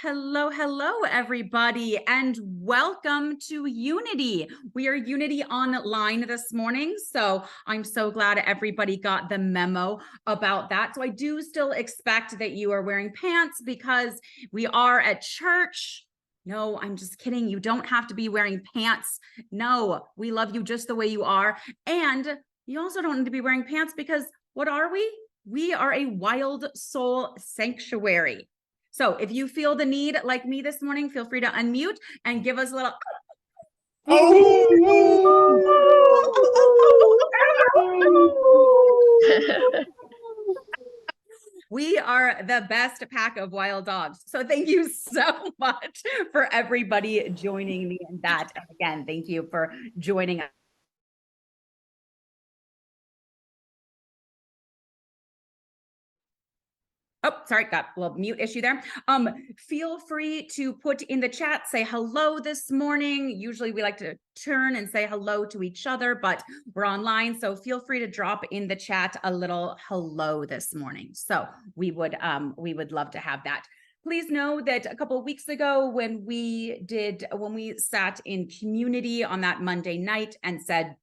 Hello, everybody, and welcome to Unity. We are Unity Online this morning, so I'm so glad everybody got the memo about that. So I do still expect that you are wearing pants because we are at church. No, I'm just kidding. You don't have to be wearing pants. No, we love you just the way you are. And you also don't need to be wearing pants because what are we? We are a wild soul sanctuary. So if you feel the need, like me this morning, feel free to unmute and give us a little. We are the best pack of wild dogs. So thank you so much for everybody joining me in that. And again, thank you for joining us. Oh, sorry, got a little mute issue there. Feel free to put in the chat, say hello this morning. Usually we like to turn and say hello to each other, but we're online. So feel free to drop in the chat a little hello this morning. So we would love to have that. Please know that a couple of weeks ago when we sat in community on that Monday night and said,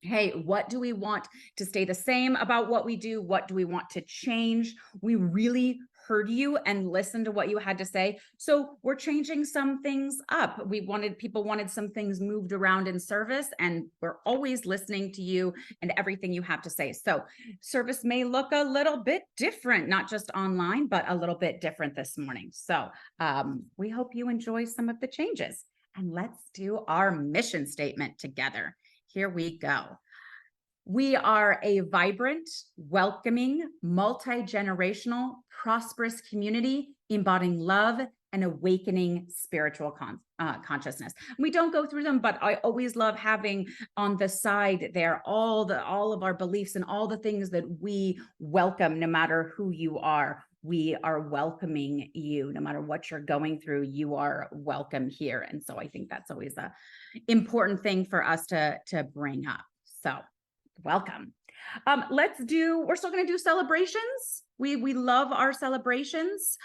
hey, what do we want to stay the same about what we do? What do we want to change? We really heard you and listened to what you had to say. So we're changing some things up. People wanted some things moved around in service, and we're always listening to you and everything you have to say. So service may look a little bit different, not just online, but a little bit different this morning. So we hope you enjoy some of the changes. And let's do our mission statement together. Here we go. We are a vibrant, welcoming, multi-generational, prosperous community embodying love and awakening spiritual consciousness. We don't go through them, but I always love having on the side there all of our beliefs and all the things that we welcome, no matter who you are. We are welcoming you, no matter what you're going through, you are welcome here. And so I think that's always a important thing for us to bring up. So welcome. We're still going to do celebrations. We love our celebrations.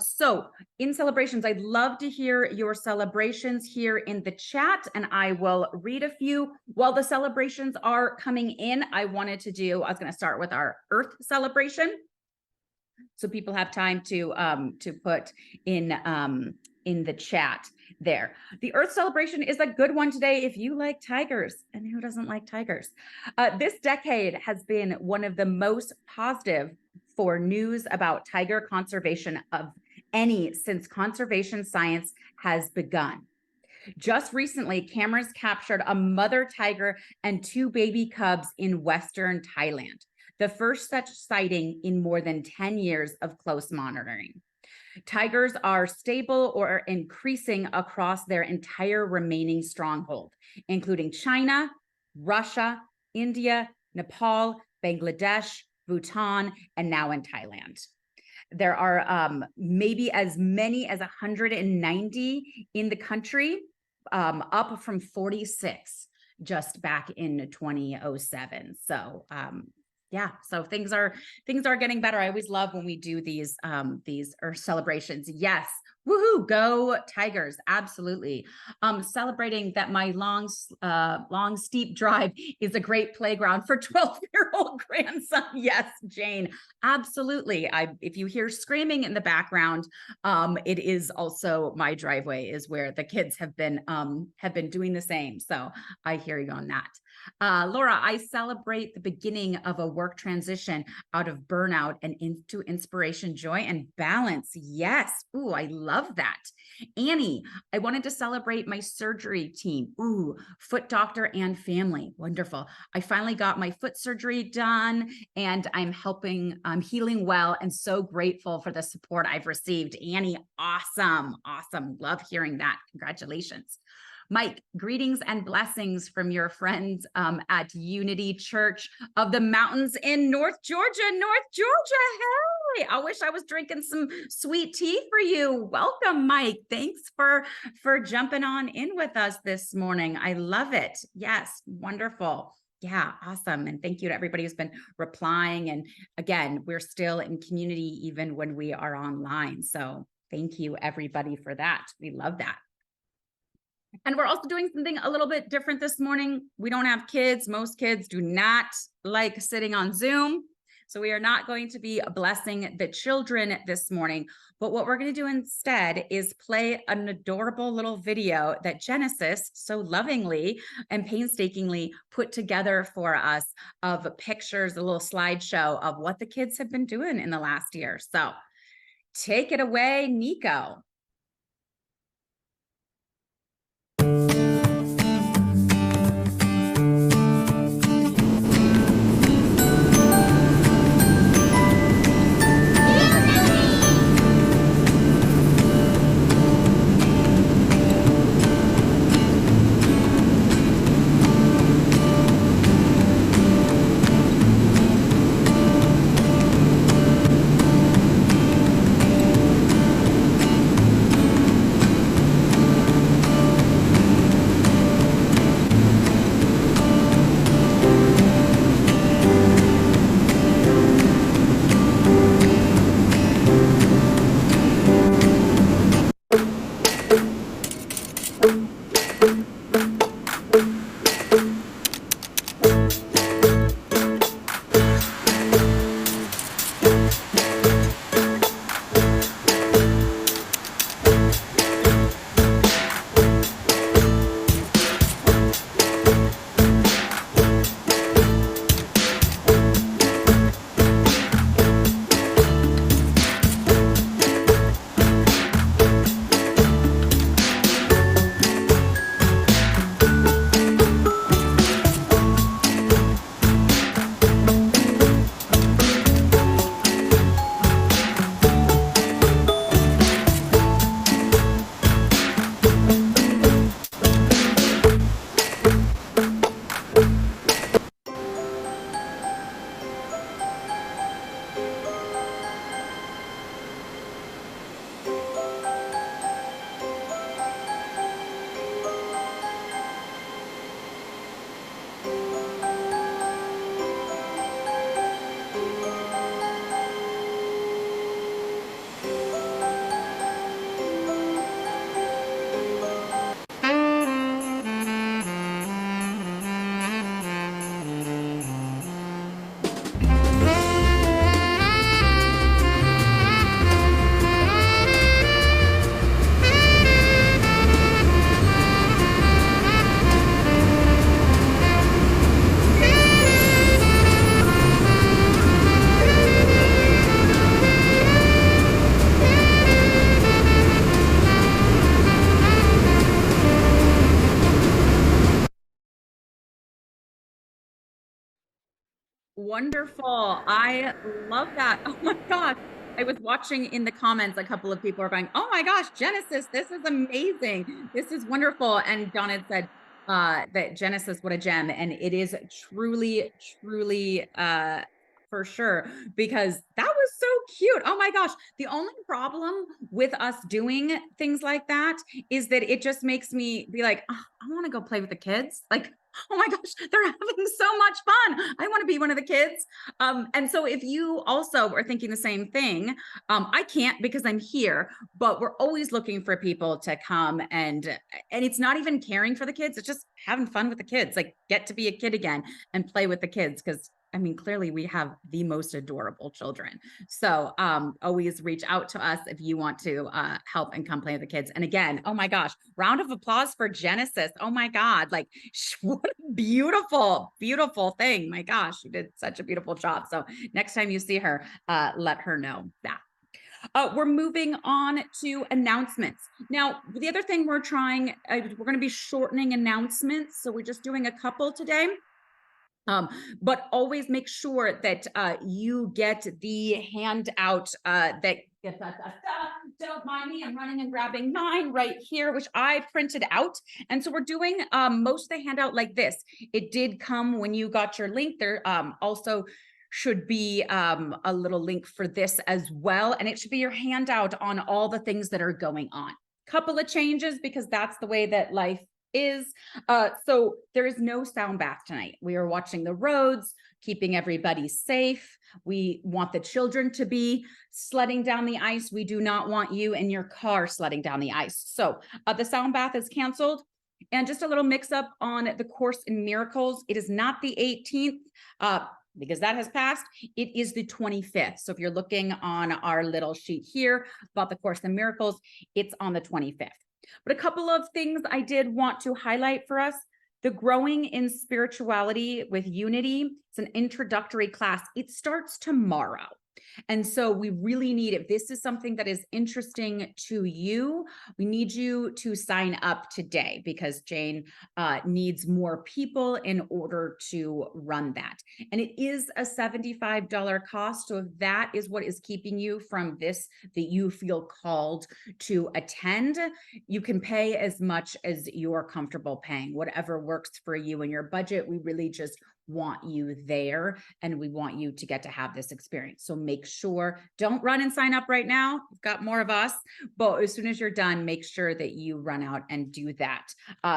So in celebrations, I'd love to hear your celebrations here in the chat, and I will read a few. While the celebrations are coming in, I was going to start with our Earth celebration, so people have time to put in the chat there. The Earth celebration is a good one today if you like tigers, and who doesn't like tigers? This decade has been one of the most positive for news about tiger conservation of any since conservation science has begun. Just recently, cameras captured a mother tiger and 2 baby cubs in Western Thailand, the first such sighting in more than 10 years of close monitoring. Tigers are stable or increasing across their entire remaining stronghold, including China, Russia, India, Nepal, Bangladesh, Bhutan, and now in Thailand. There are maybe as many as 190 in the country, up from 46 just back in 2007. So yeah, so things are getting better. I always love when we do these Earth celebrations. Yes, woohoo, go Tigers, absolutely. Celebrating that my long steep drive is a great playground for 12-year-old grandson. Yes, Jane, absolutely. If you hear screaming in the background, it is also my driveway is where the kids have been doing the same. So I hear you on that. Laura, I celebrate the beginning of a work transition out of burnout and into inspiration, joy, and balance. Yes. Ooh, I love that. Annie, I wanted to celebrate my surgery team. Ooh, foot doctor and family. Wonderful. I finally got my foot surgery done and I'm healing well and so grateful for the support I've received. Annie, awesome. Awesome. Love hearing that. Congratulations. Mike, greetings and blessings from your friends at Unity Church of the Mountains in North Georgia. Hey, I wish I was drinking some sweet tea for you. Welcome, Mike. Thanks for jumping on in with us this morning. I love it. Yes, wonderful. Yeah, awesome. And thank you to everybody who's been replying. And again, we're still in community even when we are online. So Thank you, everybody, for that. We love that. And we're also doing something a little bit different this morning. We don't have kids. Most kids do not like sitting on Zoom. So we are not going to be blessing the children this morning. But what we're going to do instead is play an adorable little video that Genesis so lovingly and painstakingly put together for us of pictures, a little slideshow of what the kids have been doing in the last year. So take it away, Nico. Wonderful. I love that. Oh my gosh. I was watching in the comments, a couple of people are going, oh my gosh, Genesis, this is amazing. This is wonderful. And Dawn had said that Genesis, what a gem. And it is truly, truly for sure, because that was so cute. Oh my gosh. The only problem with us doing things like that is that it just makes me be like, oh, I want to go play with the kids. Like, oh my gosh, they're having so much fun. I want to be one of the kids. And so if you also are thinking the same thing, I can't because I'm here, but we're always looking for people to come and it's not even caring for the kids. It's just having fun with the kids, like get to be a kid again and play with the kids. Cause I mean, clearly we have the most adorable children. So always reach out to us if you want to help and come play with the kids. And again, oh my gosh, round of applause for Genesis. Oh my God, like what a beautiful, beautiful thing. My gosh, you did such a beautiful job. So next time you see her, let her know that. We're moving on to announcements. Now, the other thing we're trying, we're going to be shortening announcements. So we're just doing a couple today. But always make sure that you get the handout that don't mind me, I'm running and grabbing mine right here, which I printed out. And so we're doing most of the handout like this. It did come when you got your link. There also should be a little link for this as well. And it should be your handout on all the things that are going on. Couple of changes because that's the way that life is. So there is no sound bath tonight. We are watching the roads, keeping everybody safe. We want the children to be sledding down the ice. We do not want you in your car sledding down the ice. So the sound bath is canceled. And just a little mix up on the Course in Miracles. It is not the 18th. Because that has passed, it is the 25th. So if you're looking on our little sheet here about the Course in Miracles, it's on the 25th. But a couple of things I did want to highlight for us. The Growing in Spirituality with Unity, it's an introductory class. It starts tomorrow. And so we really need, if this is something that is interesting to you, we need you to sign up today, because Jane needs more people in order to run that. And it is a $75 cost. So if that is what is keeping you from this, that you feel called to attend, you can pay as much as you're comfortable paying, whatever works for you and your budget. We really just want you there, and we want you to get to have this experience. So make sure, don't run and sign up right now. We've got more of us, but as soon as you're done, make sure that you run out and do that.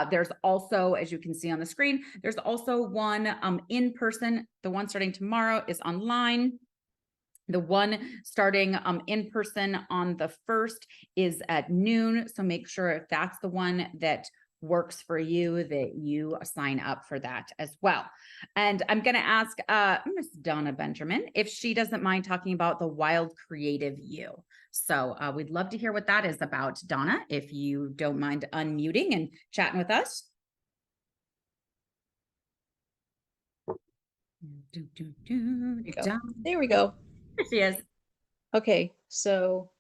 There's also, as you can see on the screen, there's also one in person. The one starting tomorrow is online. The one starting in person on the 1st is at noon. So make sure if that's the one that works for you, that you sign up for that as well. And I'm going to ask Miss Donna Benjamin if she doesn't mind talking about the wild creative you. So we'd love to hear what that is about, Donna, if you don't mind unmuting and chatting with us. There we go. There she is. Okay, so,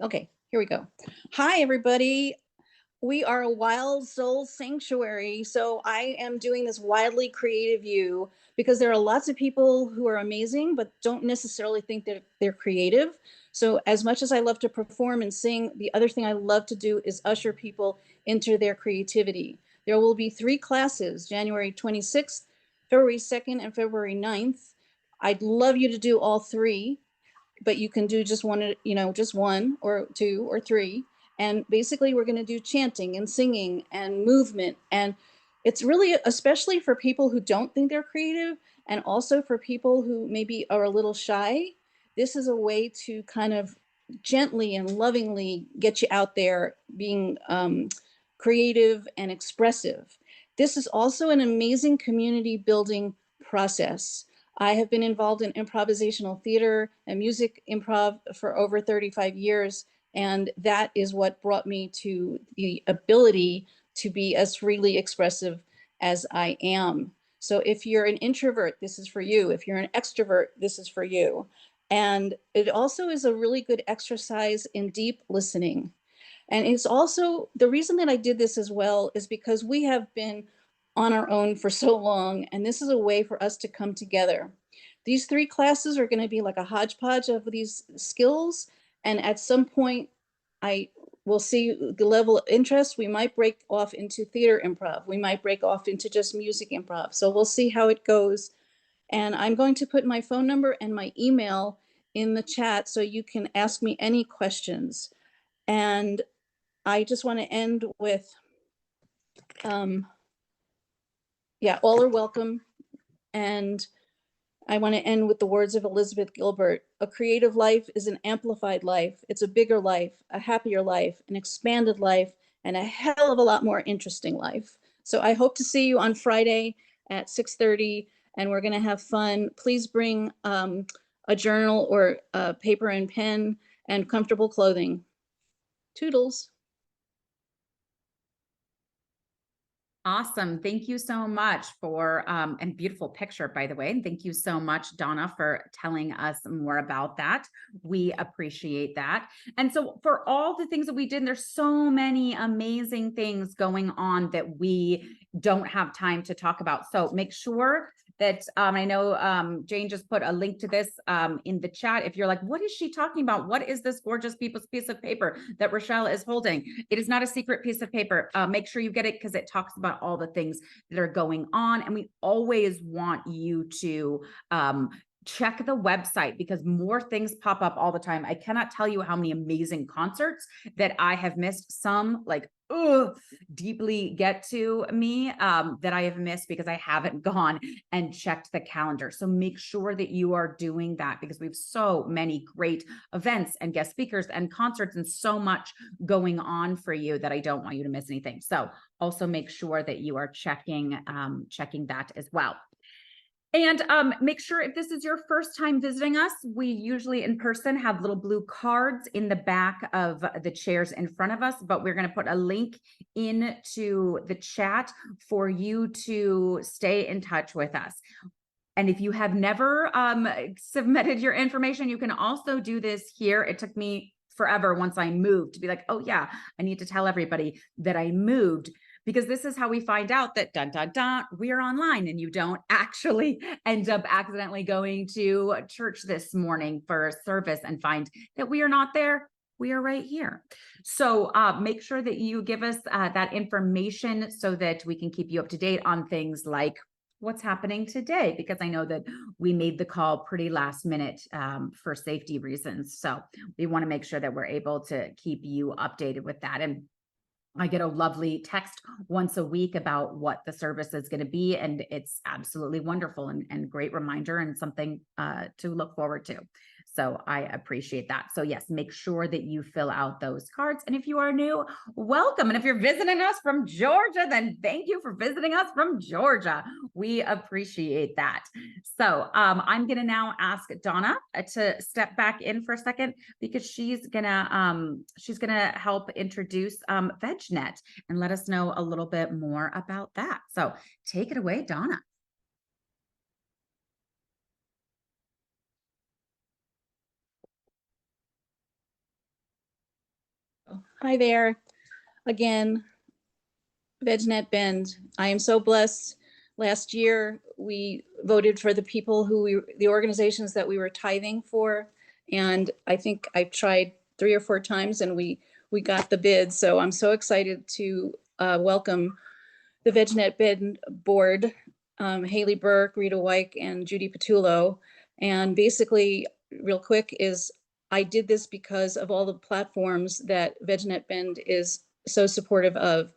okay, here we go. Hi, everybody. We are a wild soul sanctuary. So I am doing this wildly creative you because there are lots of people who are amazing, but don't necessarily think that they're creative. So as much as I love to perform and sing, the other thing I love to do is usher people into their creativity. There will be 3 classes, January 26th, February 2nd, and February 9th. I'd love you to do all 3, but you can do just one, just 1 or 2 or 3. And basically we're going to do chanting and singing and movement. And it's really, especially for people who don't think they're creative, and also for people who maybe are a little shy, this is a way to kind of gently and lovingly get you out there being creative and expressive. This is also an amazing community building process. I have been involved in improvisational theater and music improv for over 35 years. And that is what brought me to the ability to be as freely expressive as I am. So if you're an introvert, this is for you. If you're an extrovert, this is for you. And it also is a really good exercise in deep listening. And it's also, the reason that I did this as well is because we have been on our own for so long, and this is a way for us to come together. These 3 classes are going to be like a hodgepodge of these skills, and at some point I will see the level of interest. We might break off into theater improv. We might break off into just music improv. So we'll see how it goes. And I'm going to put my phone number and my email in the chat so you can ask me any questions. And I just want to end with, yeah, all are welcome. And I want to end with the words of Elizabeth Gilbert. A creative life is an amplified life. It's a bigger life, a happier life, an expanded life, and a hell of a lot more interesting life. So I hope to see you on Friday at 6:30, and we're going to have fun. Please bring a journal or paper and pen and comfortable clothing. Toodles. Awesome. Thank you so much for, and beautiful picture, by the way. And thank you so much, Donna, for telling us more about that. We appreciate that. And so for all the things that we did, there's so many amazing things going on that we don't have time to talk about. So make sure that, I know Jane just put a link to this in the chat. If you're like, what is she talking about? What is this gorgeous piece of paper that Rochelle is holding? It is not a secret piece of paper. Make sure you get it, because it talks about all the things that are going on. And we always want you to check the website because more things pop up all the time. I cannot tell you how many amazing concerts that I have missed. Some like, deeply get to me that I have missed because I haven't gone and checked the calendar. So make sure that you are doing that because we have so many great events and guest speakers and concerts and so much going on for you that I don't want you to miss anything. So also make sure that you are checking that as well. And make sure if this is your first time visiting us, we usually in person have little blue cards in the back of the chairs in front of us, but we're going to put a link into the chat for you to stay in touch with us. And if you have never submitted your information, you can also do this here. It took me forever once I moved to be like, oh yeah, I need to tell everybody that I moved, because this is how we find out that we're online and you don't actually end up accidentally going to church this morning for a service and find that we are not there. We are right here. So make sure that you give us that information so that we can keep you up to date on things like what's happening today, because I know that we made the call pretty last minute for safety reasons. So we want to make sure that we're able to keep you updated with that. And I get a lovely text once a week about what the service is going to be, and it's absolutely wonderful and great reminder and something to look forward to. So I appreciate that. So yes, make sure that you fill out those cards. And if you are new, welcome. And if you're visiting us from Georgia, then thank you for visiting us from Georgia. We appreciate that. So I'm going to now ask Donna to step back in for a second because she's gonna help introduce VegNet and let us know a little bit more about that. So take it away, Donna. Hi there. Again, VegNet Bend. I am so blessed. Last year, we voted for the people the organizations that we were tithing for. And I think I've tried 3 or 4 times and we got the bid. So I'm so excited to welcome the VegNet Bend board, Haley Burke, Rita Wyke, and Judy Patullo. And basically, real quick, is I did this because of all the platforms that VegNet Bend is so supportive of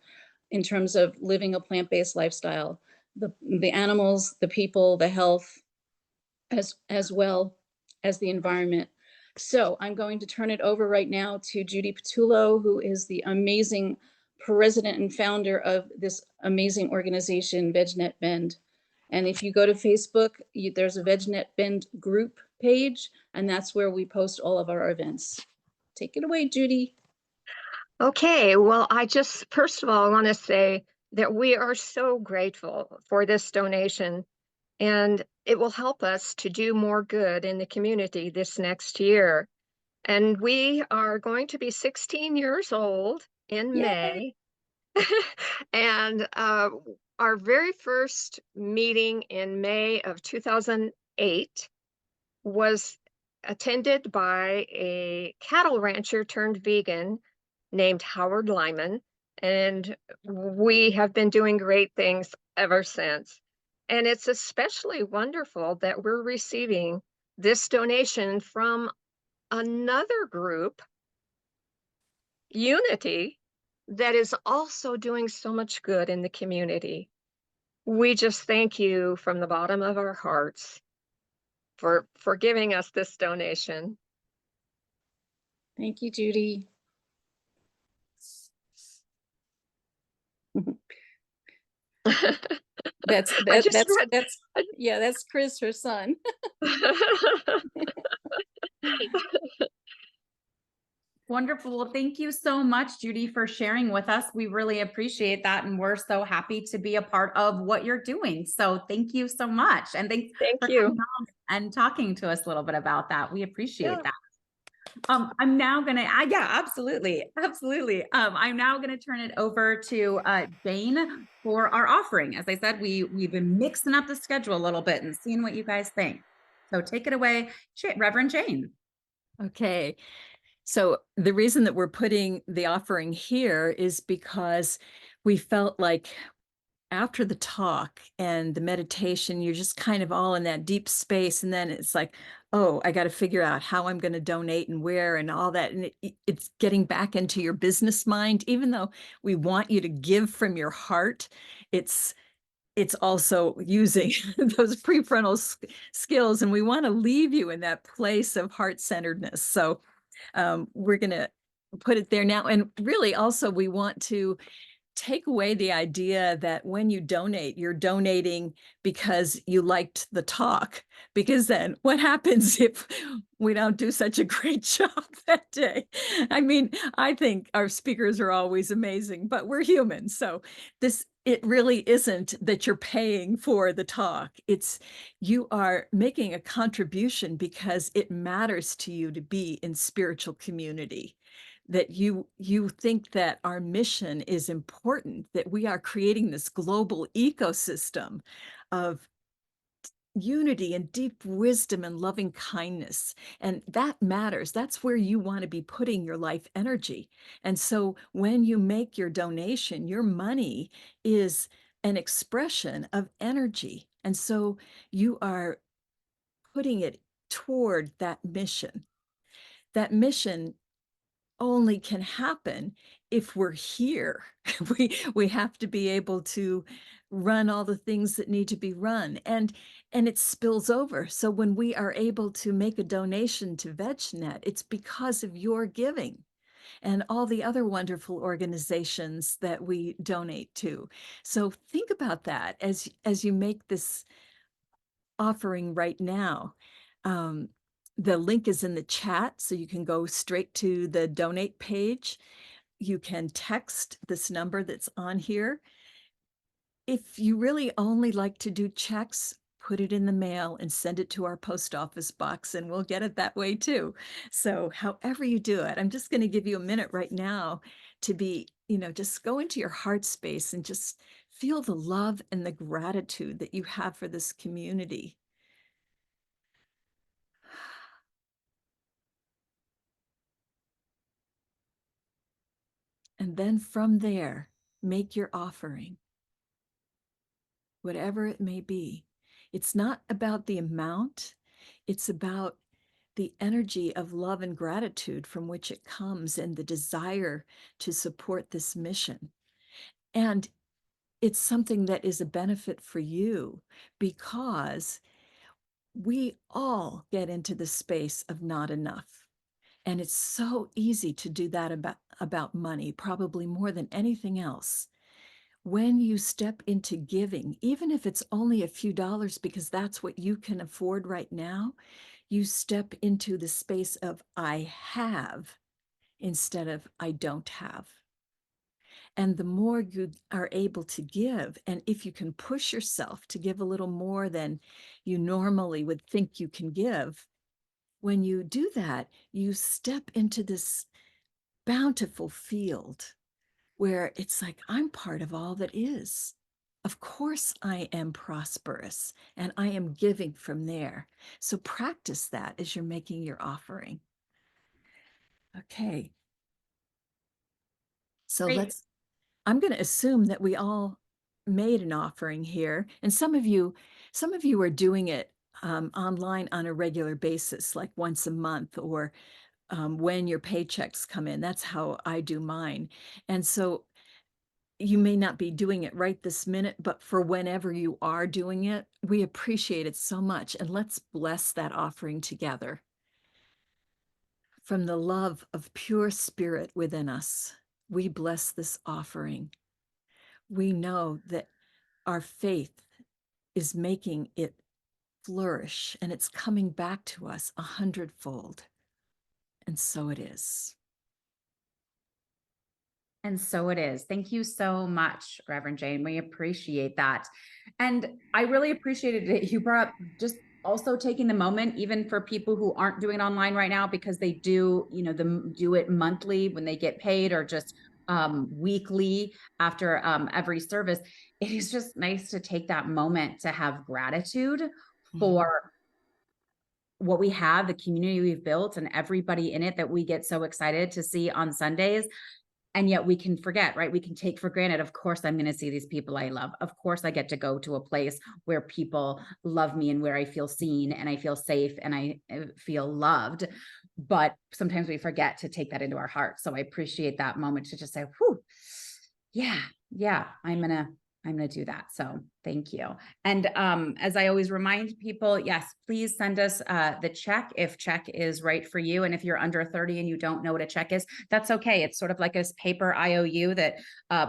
in terms of living a plant-based lifestyle, the animals, the people, the health, as well as the environment. So I'm going to turn it over right now to Judy Patullo, who is the amazing president and founder of this amazing organization, VegNet Bend. And if you go to Facebook, there's a VegNet Bend group page, and that's where we post all of our events. Take it away, Judy. Okay, well, I just first of all want to say that we are so grateful for this donation, and it will help us to do more good in the community this next year. And we are going to be 16 years old in Yay. May. And our very first meeting in May of 2008 was attended by a cattle rancher turned vegan named Howard Lyman, and we have been doing great things ever since. And it's especially wonderful that we're receiving this donation from another group, Unity, that is also doing so much good in the community. We just thank you from the bottom of our hearts for giving us this donation. Thank you, Judy. That's Chris, her son. Wonderful. Well, thank you so much, Judy, for sharing with us. We really appreciate that. And we're so happy to be a part of what you're doing. So thank you so much. And thank you for coming on and talking to us a little bit about that. We appreciate that. I'm now gonna, yeah, absolutely. I'm now gonna turn it over to Jane for our offering. As I said, we've been mixing up the schedule a little bit and seeing what you guys think. So take it away, Reverend Jane. Okay. So the reason that we're putting the offering here is because we felt like after the talk and the meditation, you're just kind of all in that deep space. And then it's like, oh, I got to figure out how I'm going to donate and where and all that. And it's getting back into your business mind. Even though we want you to give from your heart, it's also using those prefrontal skills. And we want to leave you in that place of heart-centeredness. So we're going to put it there now. And really also we want to take away the idea that when you donate, you're donating because you liked the talk. Because then what happens if we don't do such a great job that day? I mean, I think our speakers are always amazing, but we're human. So it really isn't that you're paying for the talk. It's you are making a contribution because it matters to you to be in spiritual community, that you think that our mission is important, that we are creating this global ecosystem of unity and deep wisdom and loving kindness. And that matters. That's where you want to be putting your life energy. And so when you make your donation, your money is an expression of energy. And so you are putting it toward that mission. That mission only can happen if we're here. We have to be able to run all the things that need to be run, and it spills over. So when we are able to make a donation to VegNet, it's because of your giving and all the other wonderful organizations that we donate to. So think about that as you make this offering right now. The link is in the chat, so you can go straight to the donate page. You can text this number that's on here. If you really only like to do checks, put it in the mail and send it to our post office box, and we'll get it that way too. So however you do it, I'm just going to give you a minute right now to be, just go into your heart space and just feel the love and the gratitude that you have for this community. And then from there, make your offering, whatever it may be. It's not about the amount, it's about the energy of love and gratitude from which it comes and the desire to support this mission. And it's something that is a benefit for you because we all get into the space of not enough. And it's so easy to do that about money, probably more than anything else. When you step into giving, even if it's only a few dollars, because that's what you can afford right now, you step into the space of I have instead of I don't have. And the more you are able to give, and if you can push yourself to give a little more than you normally would think you can give, when you do that, you step into this bountiful field where it's like, I'm part of all that is. Of course, I am prosperous and I am giving from there. So practice that as you're making your offering. Okay. So Great. I'm going to assume that we all made an offering here. And some of you are doing it online on a regular basis, like once a month or when your paychecks come in. That's how I do mine. And so you may not be doing it right this minute, but for whenever you are doing it, we appreciate it so much. And let's bless that offering together. From the love of pure spirit within us, we bless this offering. We know that our faith is making it flourish and it's coming back to us 100-fold. And so it is. And so it is. Thank you so much, Reverend Jane. We appreciate that. And I really appreciated it. You brought up just also taking the moment, even for people who aren't doing it online right now, because they do, do it monthly when they get paid or just weekly after every service. It is just nice to take that moment to have gratitude for what we have, the community we've built, and everybody in it that we get so excited to see on Sundays. And yet we can forget, right? We can take for granted, of course, I'm going to see these people I love. Of course, I get to go to a place where people love me and where I feel seen and I feel safe and I feel loved. But sometimes we forget to take that into our heart. So I appreciate that moment to just say, whew, yeah, I'm gonna do that. So thank you. And as I always remind people, yes, please send us the check if check is right for you. And if you're under 30 and you don't know what a check is, that's okay. It's sort of like a paper IOU that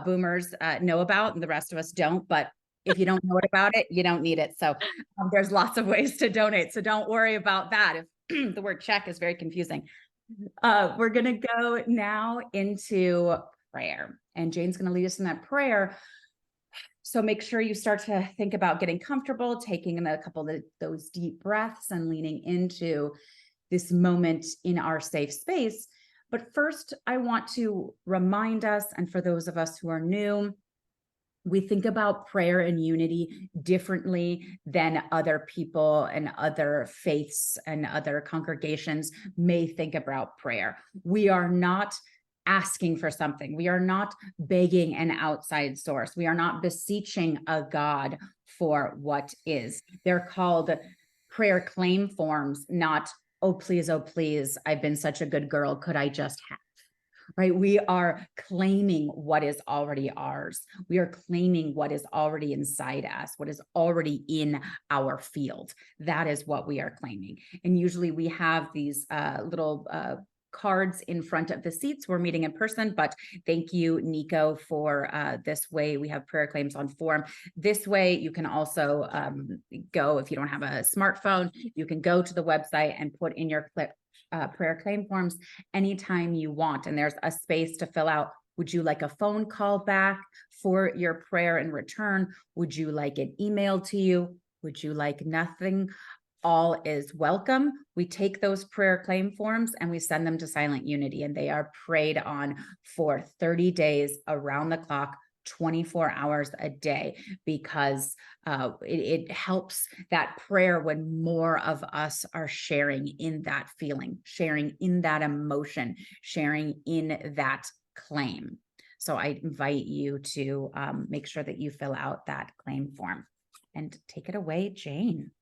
boomers know about and the rest of us don't. But if you don't know about it, you don't need it. So there's lots of ways to donate. So don't worry about that. If the word check is very confusing. We're gonna go now into prayer. And Jane's gonna lead us in that prayer. So make sure you start to think about getting comfortable, taking a couple of those deep breaths and leaning into this moment in our safe space. But first, I want to remind us, and for those of us who are new, we think about prayer and unity differently than other people and other faiths and other congregations may think about prayer. We are not asking for something. We are not begging an outside source. We are not beseeching a God for what is. They're called prayer claim forms, not, oh, please, I've been such a good girl. Could I just have? Right? We are claiming what is already ours. We are claiming what is already inside us, what is already in our field. That is what we are claiming. And usually we have these little cards in front of the seats. We're meeting in person, but thank you, Nico, for this way. We have prayer claims on form. This way, you can also go, if you don't have a smartphone, you can go to the website and put in your prayer claim forms anytime you want. And there's a space to fill out. Would you like a phone call back for your prayer in return? Would you like it emailed to you? Would you like nothing? All is welcome. We take those prayer claim forms and we send them to Silent Unity, and they are prayed on for 30 days around the clock, 24 hours a day, because it helps that prayer when more of us are sharing in that feeling, sharing in that emotion, sharing in that claim. So I invite you to make sure that you fill out that claim form. And take it away, Jane.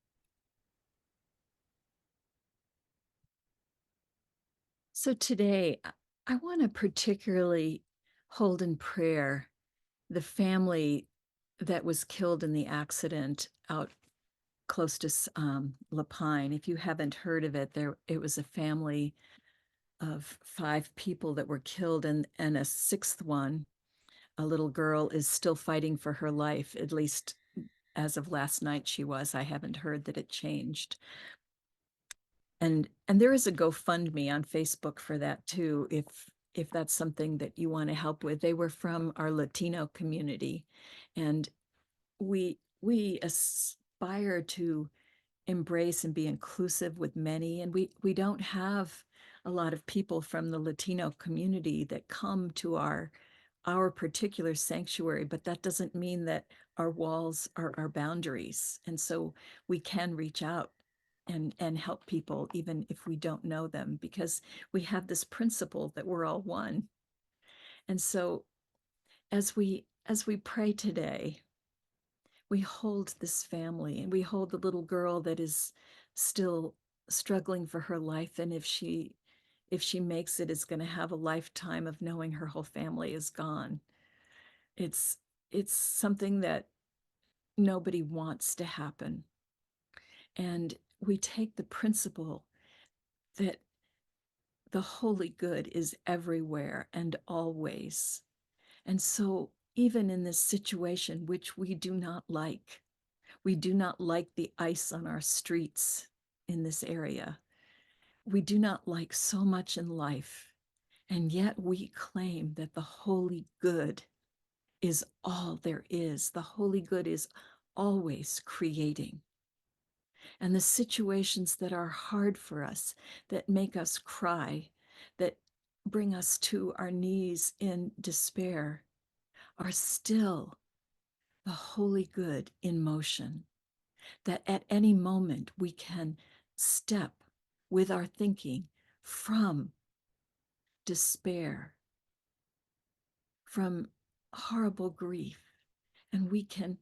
So today, I want to particularly hold in prayer the family that was killed in the accident out close to Lapine. If you haven't heard of it, it was a family of 5 people that were killed, and a 6th one, a little girl, is still fighting for her life. At least as of last night, she was. I haven't heard that it changed. And there is a GoFundMe on Facebook for that too, if that's something that you want to help with. They were from our Latino community, and we aspire to embrace and be inclusive with many, and we don't have a lot of people from the Latino community that come to our particular sanctuary, but that doesn't mean that our walls are our boundaries. And so we can reach out and help people even if we don't know them, because we have this principle that we're all one. And so as we pray today, we hold this family, and we hold the little girl that is still struggling for her life, and if she makes it, is going to have a lifetime of knowing her whole family is gone. It's something that nobody wants to happen. And we take the principle that the holy good is everywhere and always. And so even in this situation, which we do not like the ice on our streets in this area. We do not like so much in life. And yet we claim that the holy good is all there is. The holy good is always creating. And the situations that are hard for us, that make us cry, that bring us to our knees in despair, are still the holy good in motion. That at any moment we can step with our thinking from despair from horrible grief, and we can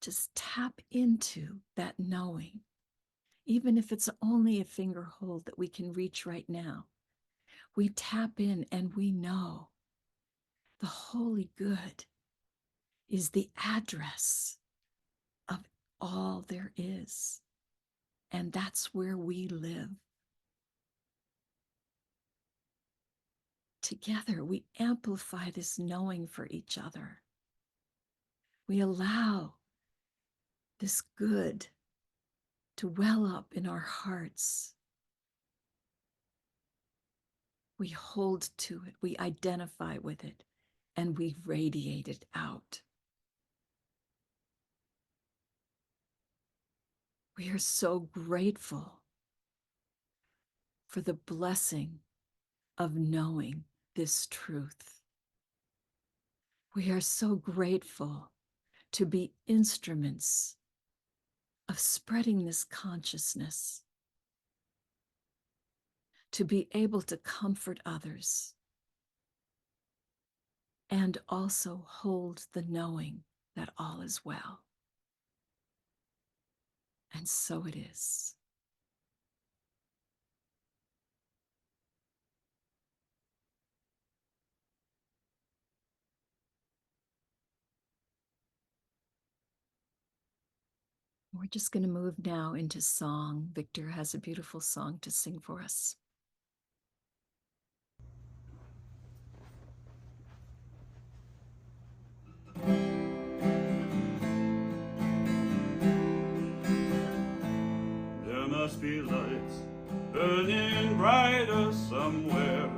just tap into that knowing, even if it's only a finger hold that we can reach right now. We tap in and we know the holy good is the address of all there is. And that's where we live. Together, we amplify this knowing for each other. We allow this good to well up in our hearts. We hold to it, we identify with it, and we radiate it out. We are so grateful for the blessing of knowing this truth. We are so grateful to be instruments of spreading this consciousness, to be able to comfort others, and also hold the knowing that all is well. And so it is. We're just going to move now into song. Victor has a beautiful song to sing for us. There must be lights burning brighter somewhere.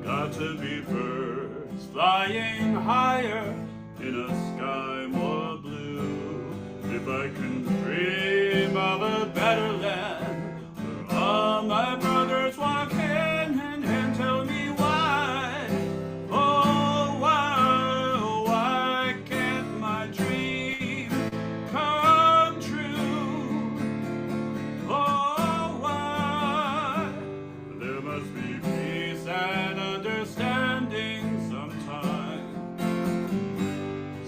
Got to be birds flying higher in a sky more blue. If I can dream of a better land where all my brothers walk hand in hand, tell me why, oh why can't my dream come true? Oh why? There must be peace and understanding sometime,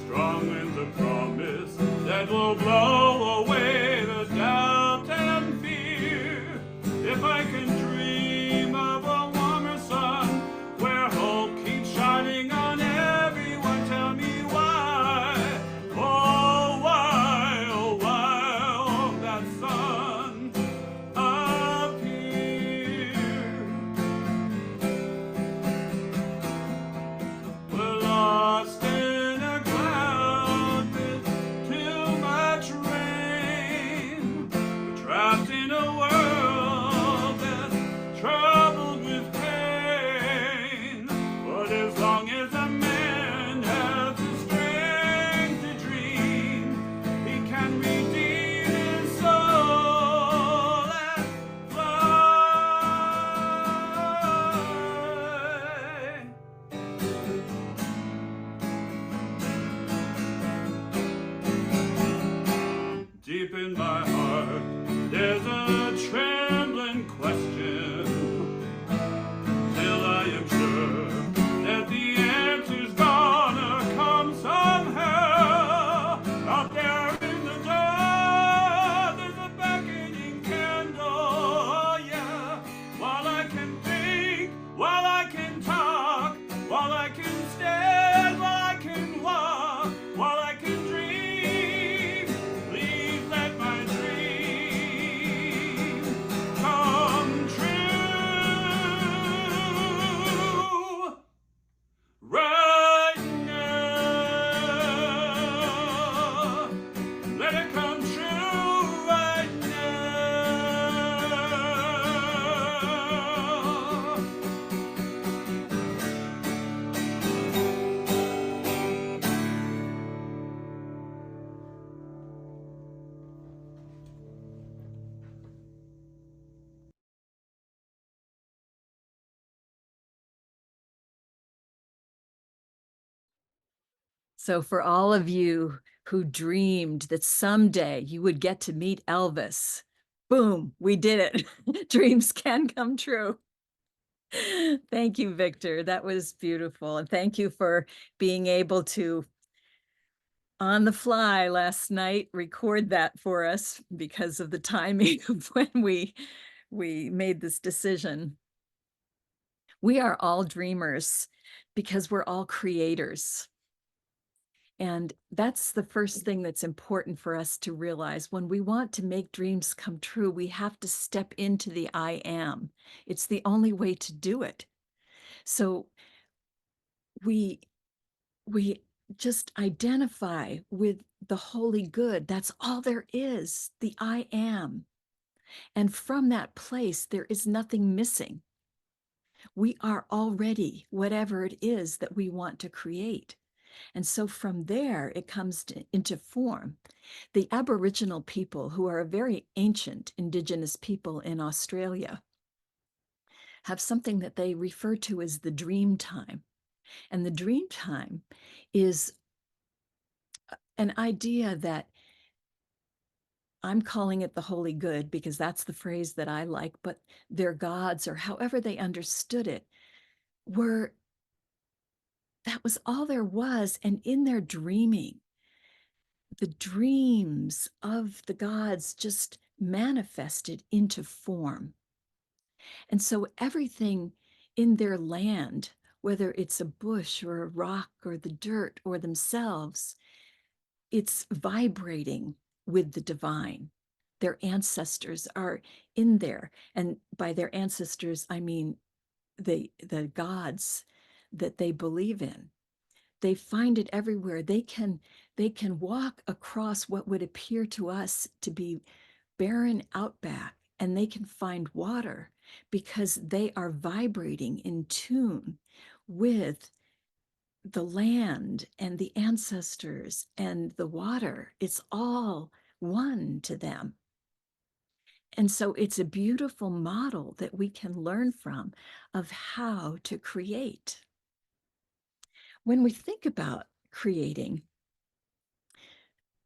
strong winds of promise that will blow away the doubt and fear. If I can dream of a warmer sun where hope keeps shining on everyone, tell me why, oh why, oh that sun appear. We're lost in a cloud with too much rain. We're trapped in a world that's troubled with pain. But as long as a man has the strength to dream, he can redeem his soul and fly. Deep in my heart, there's a trembling question. Still I am sure that the answer's gonna come somehow. Out there in the dark, there's a beckoning candle, oh yeah. While I can think, while I can talk, while I can stand, while I can walk, while I can dream, please let my dream come true. Right now, let it come true right now. So for all of you who dreamed that someday you would get to meet Elvis, boom, we did it. Dreams can come true. Thank you, Victor. That was beautiful. And thank you for being able to, on the fly last night, record that for us because of the timing of when we made this decision. We are all dreamers because we're all creators. And that's the first thing that's important for us to realize. When we want to make dreams come true, we have to step into the I am. It's the only way to do it. So we just identify with the holy good. That's all there is, the I am. And from that place, there is nothing missing. We are already whatever it is that we want to create. And so from there, it comes into form. The Aboriginal people, who are a very ancient Indigenous people in Australia, have something that they refer to as the dream time. And the dream time is an idea that I'm calling it the holy good because that's the phrase that I like, but their gods, or however they understood it, that was all there was. And in their dreaming, the dreams of the gods just manifested into form. And so everything in their land, whether it's a bush or a rock or the dirt or themselves, it's vibrating with the divine. Their ancestors are in there. And by their ancestors, I mean the gods that they believe in. They find it everywhere. They can walk across what would appear to us to be barren outback, and they can find water because they are vibrating in tune with the land and the ancestors and the water. It's all one to them. And so it's a beautiful model that we can learn from of how to create. When we think about creating,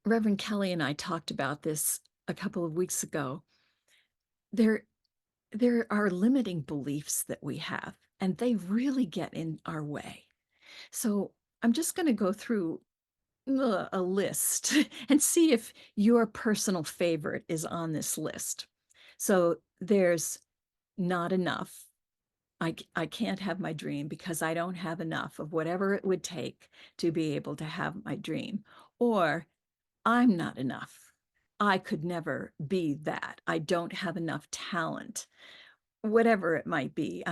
Reverend Kelly and I talked about this a couple of weeks ago. There are limiting beliefs that we have, and they really get in our way. So I'm just going to go through a list and see if your personal favorite is on this list. So there's not enough. I can't have my dream because I don't have enough of whatever it would take to be able to have my dream. Or I'm not enough. I could never be that. I don't have enough talent. Whatever it might be,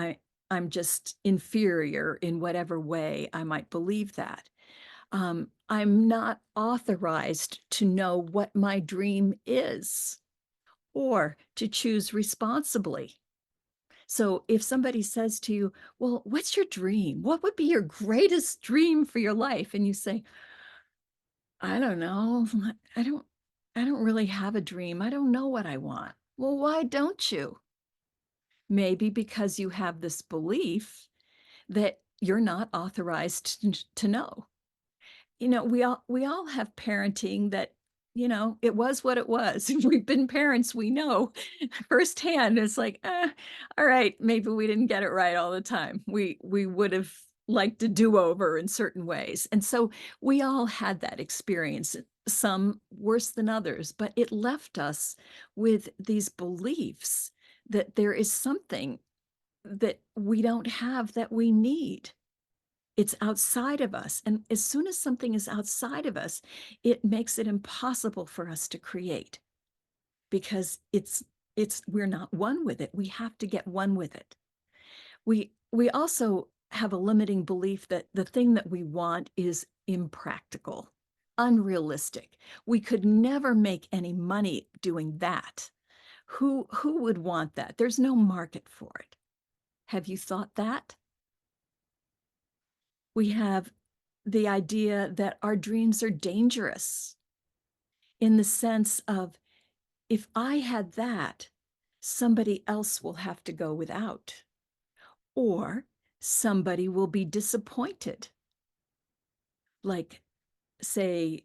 I'm just inferior in whatever way I might believe that. I'm not authorized to know what my dream is or to choose responsibly. So if somebody says to you, well, what's your dream? What would be your greatest dream for your life? And you say, I don't know. I don't really have a dream. I don't know what I want. Well, why don't you? Maybe because you have this belief that you're not authorized to know. You know, we all have parenting that, you know, it was what it was. If we've been parents, we know firsthand. It's like, all right, maybe we didn't get it right all the time. We would have liked a do-over in certain ways. And so we all had that experience, some worse than others, but it left us with these beliefs that there is something that we don't have that we need. It's outside of us. And as soon as something is outside of us, it makes it impossible for us to create because we're not one with it. We have to get one with it. We also have a limiting belief that the thing that we want is impractical, unrealistic. We could never make any money doing that. Who would want that? There's no market for it. Have you thought that? We have the idea that our dreams are dangerous in the sense of, if I had that, somebody else will have to go without, or somebody will be disappointed. Like, say,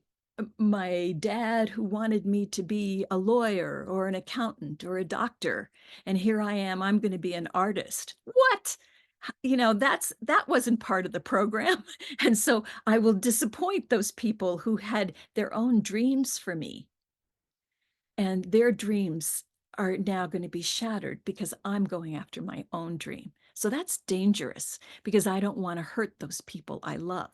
my dad who wanted me to be a lawyer or an accountant or a doctor, and here I am, I'm going to be an artist. What? that wasn't part of the program. And so I will disappoint those people who had their own dreams for me. And their dreams are now going to be shattered because I'm going after my own dream. So that's dangerous because I don't want to hurt those people I love.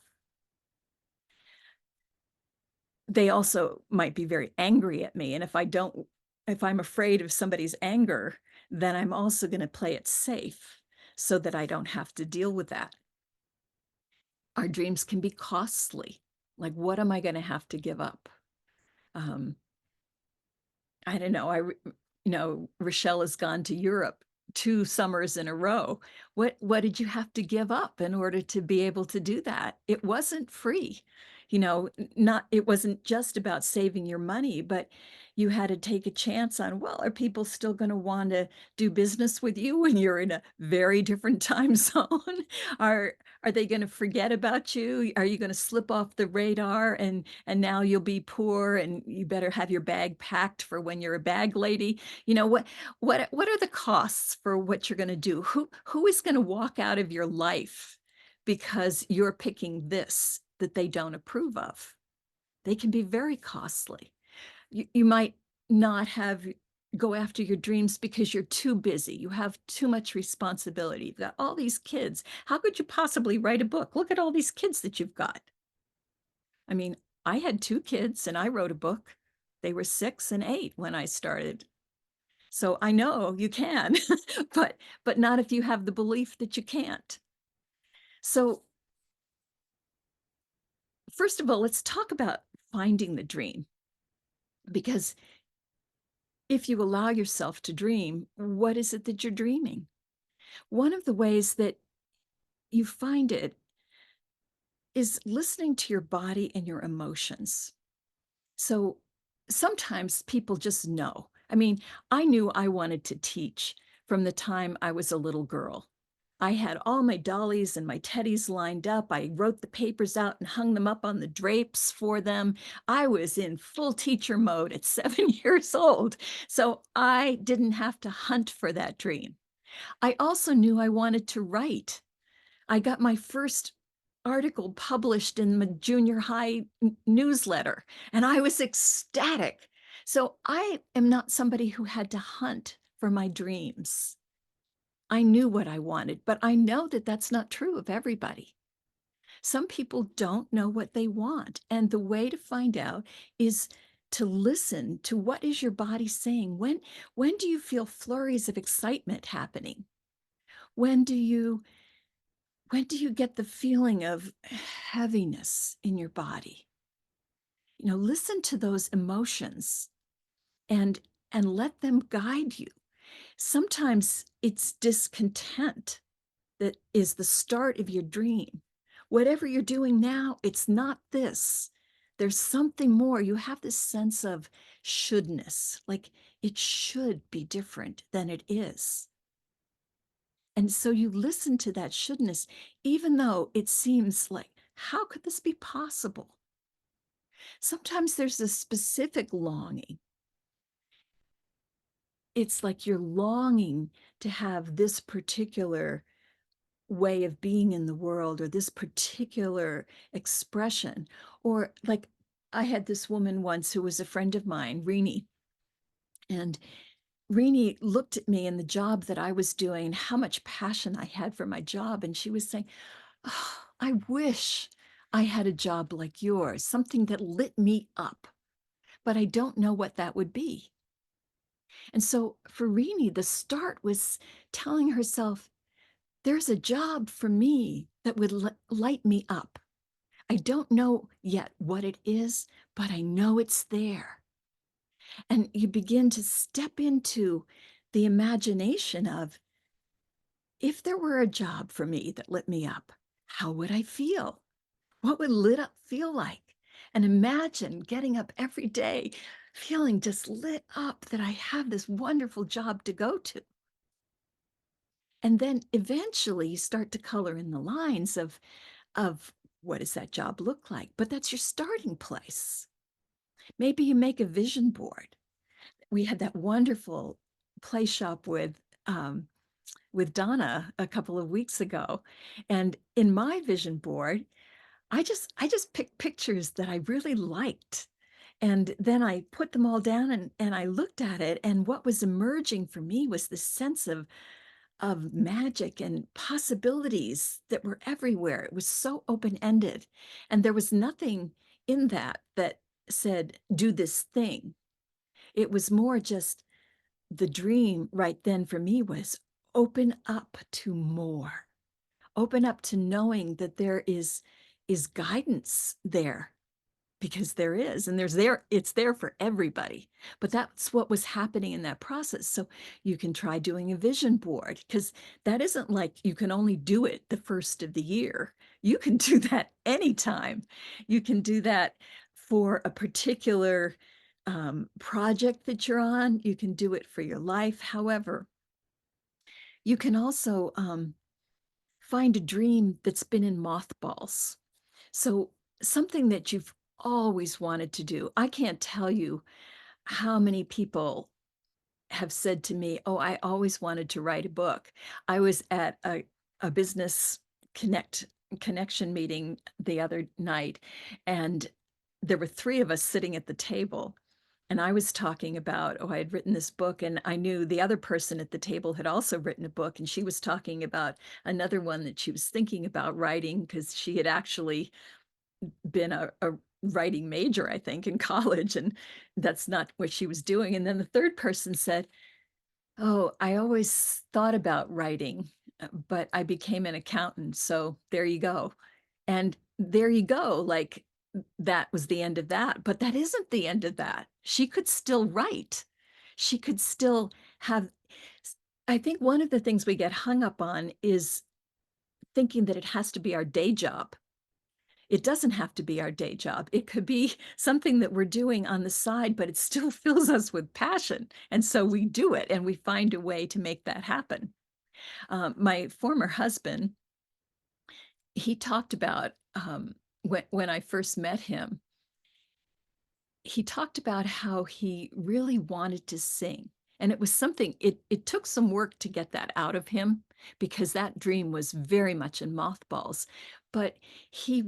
They also might be very angry at me. And if I'm afraid of somebody's anger, then I'm also going to play it safe so that I don't have to deal with that. Our dreams can be costly. Like, what am I going to have to give up? I don't know. Rochelle has gone to Europe 2 summers in a row. What did you have to give up in order to be able to do that? It wasn't free. It wasn't just about saving your money, but you had to take a chance on, well, are people still going to want to do business with you when you're in a very different time zone? Are they going to forget about you? Are you going to slip off the radar and now you'll be poor and you better have your bag packed for when you're a bag lady? What are the costs for what you're going to do? Who is going to walk out of your life because you're picking this that they don't approve of? They can be very costly. You might not go after your dreams because you're too busy. You have too much responsibility. You've got all these kids. How could you possibly write a book? Look at all these kids that you've got. I mean, I had 2 kids and I wrote a book. They were 6 and 8 when I started. So I know you can, but not if you have the belief that you can't. So first of all, let's talk about finding the dream. Because if you allow yourself to dream, what is it that you're dreaming? One of the ways that you find it is listening to your body and your emotions. So sometimes people just know. I mean, I knew I wanted to teach from the time I was a little girl. I had all my dollies and my teddies lined up. I wrote the papers out and hung them up on the drapes for them. I was in full teacher mode at 7 years old. So I didn't have to hunt for that dream. I also knew I wanted to write. I got my first article published in the junior high newsletter, and I was ecstatic. So I am not somebody who had to hunt for my dreams. I knew what I wanted, but I know that that's not true of everybody. Some people don't know what they want. And the way to find out is to listen to what is your body saying. When do you feel flurries of excitement happening? When do you get the feeling of heaviness in your body? Listen to those emotions and let them guide you. Sometimes it's discontent that is the start of your dream. Whatever you're doing now, it's not this. There's something more. You have this sense of shouldness, like it should be different than it is. And so you listen to that shouldness, even though it seems like, how could this be possible? Sometimes there's a specific longing. It's like you're longing to have this particular way of being in the world or this particular expression. Or like I had this woman once who was a friend of mine, Renee, and Renee looked at me and the job that I was doing, how much passion I had for my job. And she was saying, oh, I wish I had a job like yours, something that lit me up, but I don't know what that would be. And so for Renee, the start was telling herself, there's a job for me that would light me up. I don't know yet what it is, but I know it's there. And you begin to step into the imagination of, if there were a job for me that lit me up, how would I feel? What would lit up feel like? And imagine getting up every day, feeling just lit up that I have this wonderful job to go to. And then eventually you start to color in the lines of what does that job look like? But that's your starting place. Maybe you make a vision board. We had that wonderful play shop with with Donna a couple of weeks ago. And in my vision board, I just picked pictures that I really liked. And then I put them all down and I looked at it. And what was emerging for me was this sense of magic and possibilities that were everywhere. It was so open-ended. And there was nothing in that that said, do this thing. It was more just the dream right then for me was open up to more, open up to knowing that there is guidance there, because there is, and it's there for everybody. But that's what was happening in that process. So you can try doing a vision board, because that isn't like you can only do it the first of the year. You can do that anytime. You can do that for a particular project that you're on. You can do it for your life. However, you can also find a dream that's been in mothballs. So something that you've always wanted to do. I can't tell you how many people have said to me, oh, I always wanted to write a book. I was at a business connection meeting the other night, and there were 3 of us sitting at the table. And I was talking about, oh, I had written this book, and I knew the other person at the table had also written a book, and she was talking about another one that she was thinking about writing, because she had actually been a writing major, I think, in college, and that's not what she was doing. And then the third person said, oh, I always thought about writing, but I became an accountant. So there you go. And there you go. Like, that was the end of that. But that isn't the end of that. She could still write. She could still have. I think one of the things we get hung up on is thinking that it has to be our day job. It doesn't have to be our day job. It could be something that we're doing on the side, but it still fills us with passion. And so we do it, and we find a way to make that happen. My former husband, he talked about when I first met him, he talked about how he really wanted to sing. And it was something, it took some work to get that out of him, because that dream was very much in mothballs. But he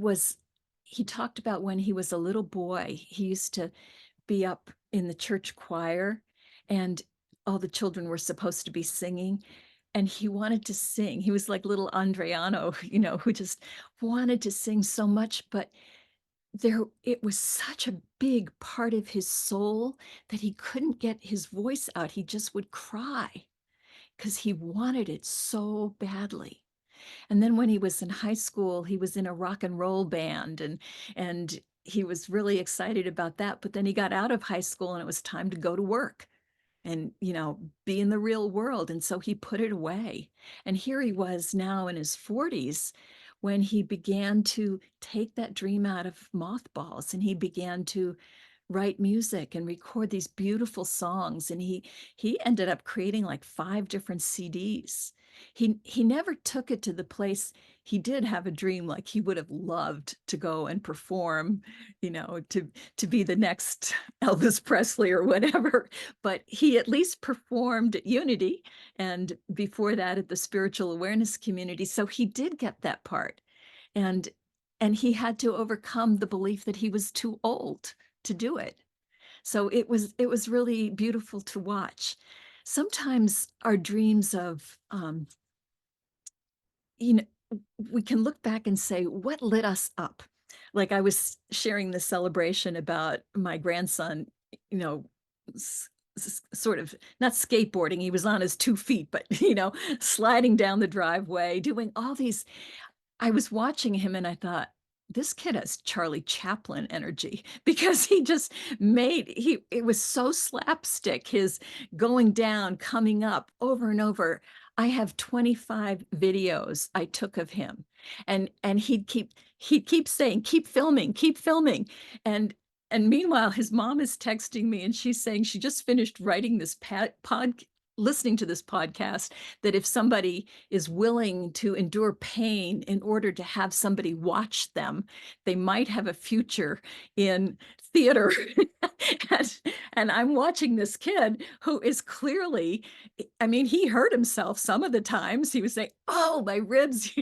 talked about when he was a little boy, he used to be up in the church choir, and all the children were supposed to be singing. And he wanted to sing. He was like little Andriano, who just wanted to sing so much, but it was such a big part of his soul that he couldn't get his voice out. He just would cry because he wanted it so badly. And then when he was in high school, he was in a rock and roll band, and he was really excited about that. But then he got out of high school, and it was time to go to work and, be in the real world. And so he put it away. And here he was now in his 40s, when he began to take that dream out of mothballs, and he began to write music and record these beautiful songs. And he ended up creating like 5 different CDs. He never took it to the place. He did have a dream, like he would have loved to go and perform, to be the next Elvis Presley or whatever. But he at least performed at Unity, and before that at the Spiritual Awareness Community. So he did get that part. And he had to overcome the belief that he was too old to do it. So it was really beautiful to watch. Sometimes our dreams of, we can look back and say, what lit us up? Like I was sharing the celebration about my grandson, sort of not skateboarding. He was on his 2 feet, but, sliding down the driveway, doing all these. I was watching him and I thought, this kid has Charlie Chaplin energy, because he just it was so slapstick, his going down, coming up over and over. I have 25 videos I took of him, and he'd keep saying, keep filming. And meanwhile, his mom is texting me, and she's saying she just finished writing this listening to this podcast, that if somebody is willing to endure pain in order to have somebody watch them, they might have a future in theater. and I'm watching this kid who is clearly, I mean, he hurt himself some of the times. He was saying, "Oh, my ribs,"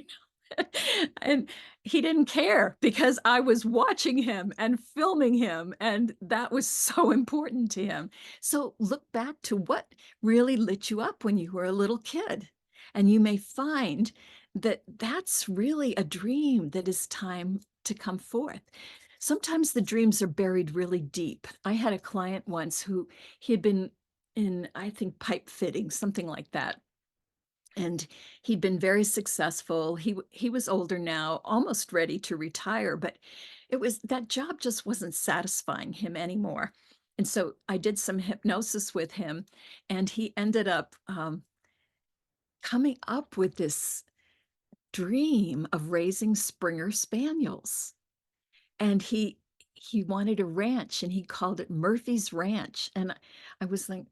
and he didn't care because I was watching him and filming him, and that was so important to him. So look back to what really lit you up when you were a little kid, and you may find that that's really a dream that is time to come forth. Sometimes the dreams are buried really deep. I had a client once who he had been in, I think, pipe fitting, something like that. And he'd been very successful. He was older now, almost ready to retire, but it was that job just wasn't satisfying him anymore. And so I did some hypnosis with him, and he ended up coming up with this dream of raising Springer Spaniels. And he wanted a ranch, and he called it Murphy's Ranch. And I was like,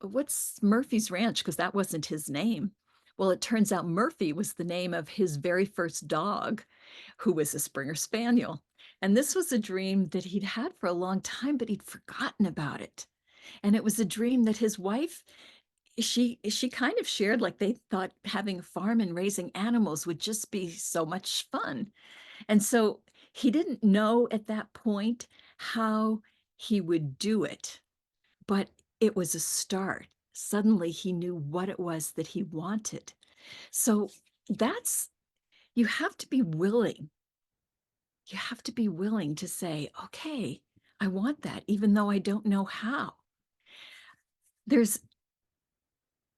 "What's Murphy's Ranch?" Because that wasn't his name. Well, it turns out Murphy was the name of his very first dog, who was a Springer Spaniel. And this was a dream that he'd had for a long time, but he'd forgotten about it. And it was a dream that his wife, she kind of shared, like they thought having a farm and raising animals would just be so much fun. And so he didn't know at that point how he would do it, but it was a start. Suddenly he knew what it was that he wanted. So that's, you have to be willing. You have to be willing to say, okay, I want that, even though I don't know how.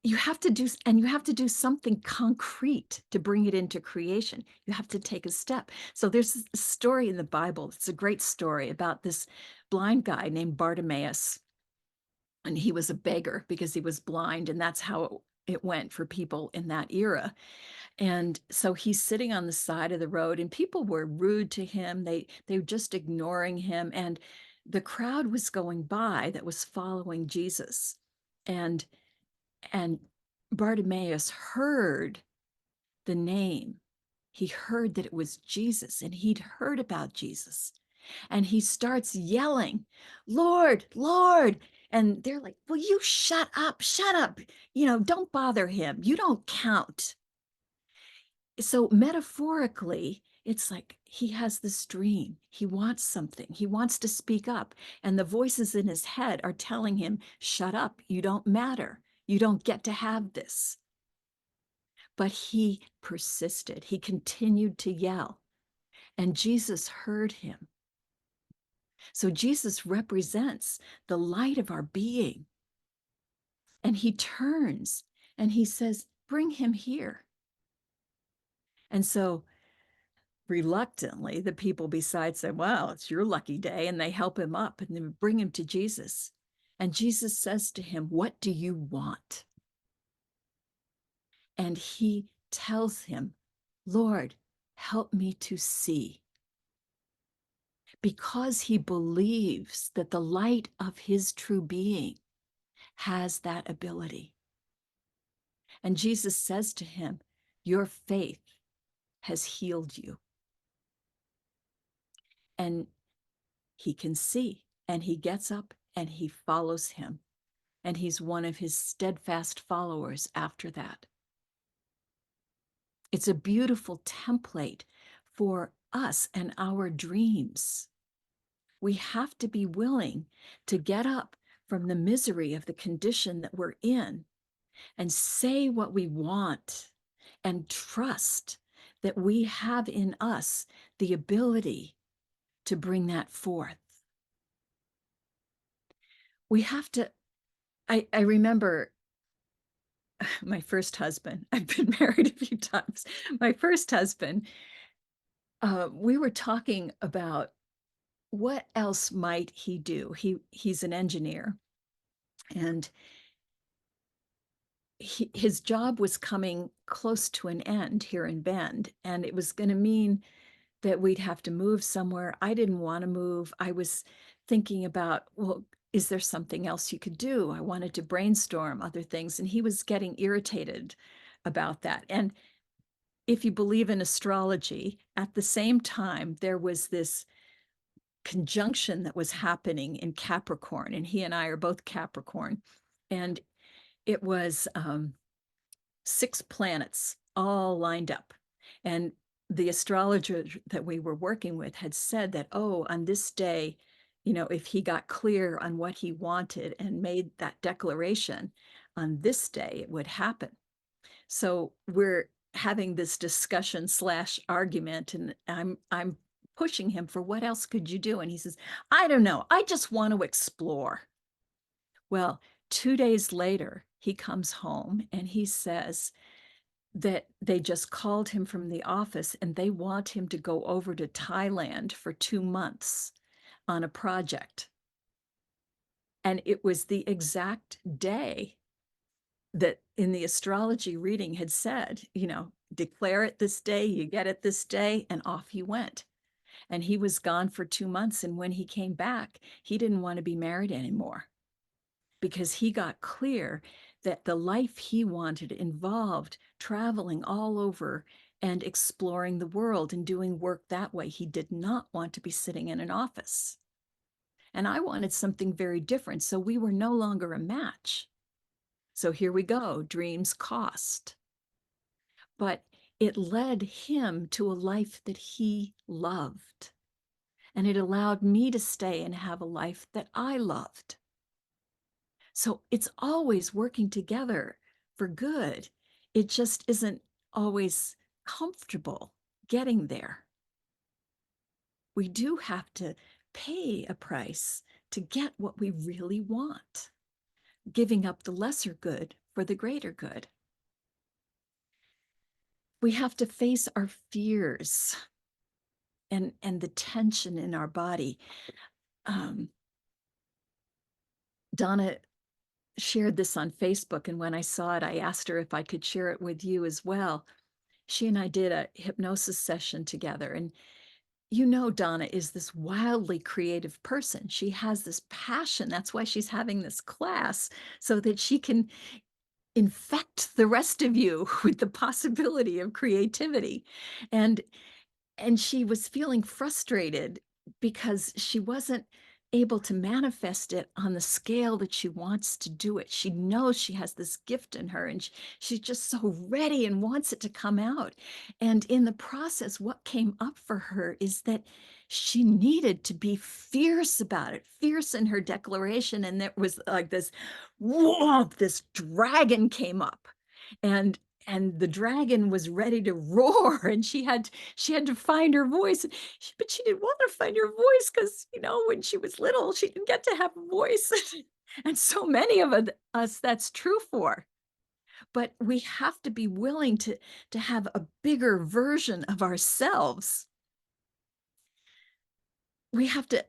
You have to do something concrete to bring it into creation. You have to take a step. So there's a story in the Bible. It's a great story about this blind guy named Bartimaeus. And he was a beggar because he was blind, and that's how it went for people in that era. And so he's sitting on the side of the road, and people were rude to him. They were just ignoring him. And the crowd was going by that was following Jesus. And Bartimaeus heard the name. He heard that it was Jesus, and he'd heard about Jesus. And he starts yelling, "Lord, Lord." And they're like, "Well, you shut up, don't bother him. You don't count." So metaphorically, it's like he has this dream. He wants something. He wants to speak up. And the voices in his head are telling him, "Shut up. You don't matter. You don't get to have this." But he persisted. He continued to yell. And Jesus heard him. So Jesus represents the light of our being. And he turns and he says, "Bring him here." And so reluctantly, the people beside say, "Well, it's your lucky day." And they help him up and then bring him to Jesus. And Jesus says to him, "What do you want?" And he tells him, "Lord, help me to see." Because he believes that the light of his true being has that ability. And Jesus says to him, "Your faith has healed you." And he can see, and he gets up and he follows him. And he's one of his steadfast followers after that. It's a beautiful template for us and our dreams. We have to be willing to get up from the misery of the condition that we're in and say what we want and trust that we have in us the ability to bring that forth. We have to, I remember my first husband. I've been married a few times. My first husband, we were talking about what else might he do. He's an engineer, and his job was coming close to an end here in Bend, and it was going to mean that we'd have to move somewhere. I didn't want to move. I was thinking about, well, is there something else you could do? I wanted to brainstorm other things. And he was getting irritated about that. And if you believe in astrology, at the same time, there was this conjunction that was happening in Capricorn, and he and I are both Capricorn. And it was 6 planets all lined up. And the astrologer that we were working with had said that, oh, on this day, if he got clear on what he wanted and made that declaration, on this day it would happen. So we're having this discussion / argument, and I'm pushing him for what else could you do? And he says, I don't know. I just want to explore. Well, 2 days later, he comes home and he says that they just called him from the office and they want him to go over to Thailand for 2 months on a project. And it was the exact day that in the astrology reading had said, declare it this day, you get it this day, and off he went. And he was gone for 2 months. And when he came back, he didn't want to be married anymore because he got clear that the life he wanted involved traveling all over and exploring the world and doing work that way. He did not want to be sitting in an office. And I wanted something very different. So we were no longer a match. So here we go, dreams cost. But it led him to a life that he loved. And it allowed me to stay and have a life that I loved. So it's always working together for good. It just isn't always comfortable getting there. We do have to pay a price to get what we really want, giving up the lesser good for the greater good. We have to face our fears and the tension in our body. Donna shared this on Facebook, and when I saw it, I asked her if I could share it with you as well. She and I did a hypnosis session together, and Donna is this wildly creative person. She has this passion. That's why she's having this class, so that she can infect the rest of you with the possibility of creativity. And she was feeling frustrated because she wasn't able to manifest it on the scale that she wants to do it. She knows she has this gift in her, and she's just so ready and wants it to come out. And in the process, what came up for her is that she needed to be fierce about it, fierce in her declaration. And there was like this, whoa, this dragon came up, and the dragon was ready to roar, and she had to find her voice, but she didn't want to find her voice because, when she was little, she didn't get to have a voice. And so many of us, that's true for. But we have to be willing to have a bigger version of ourselves. We have to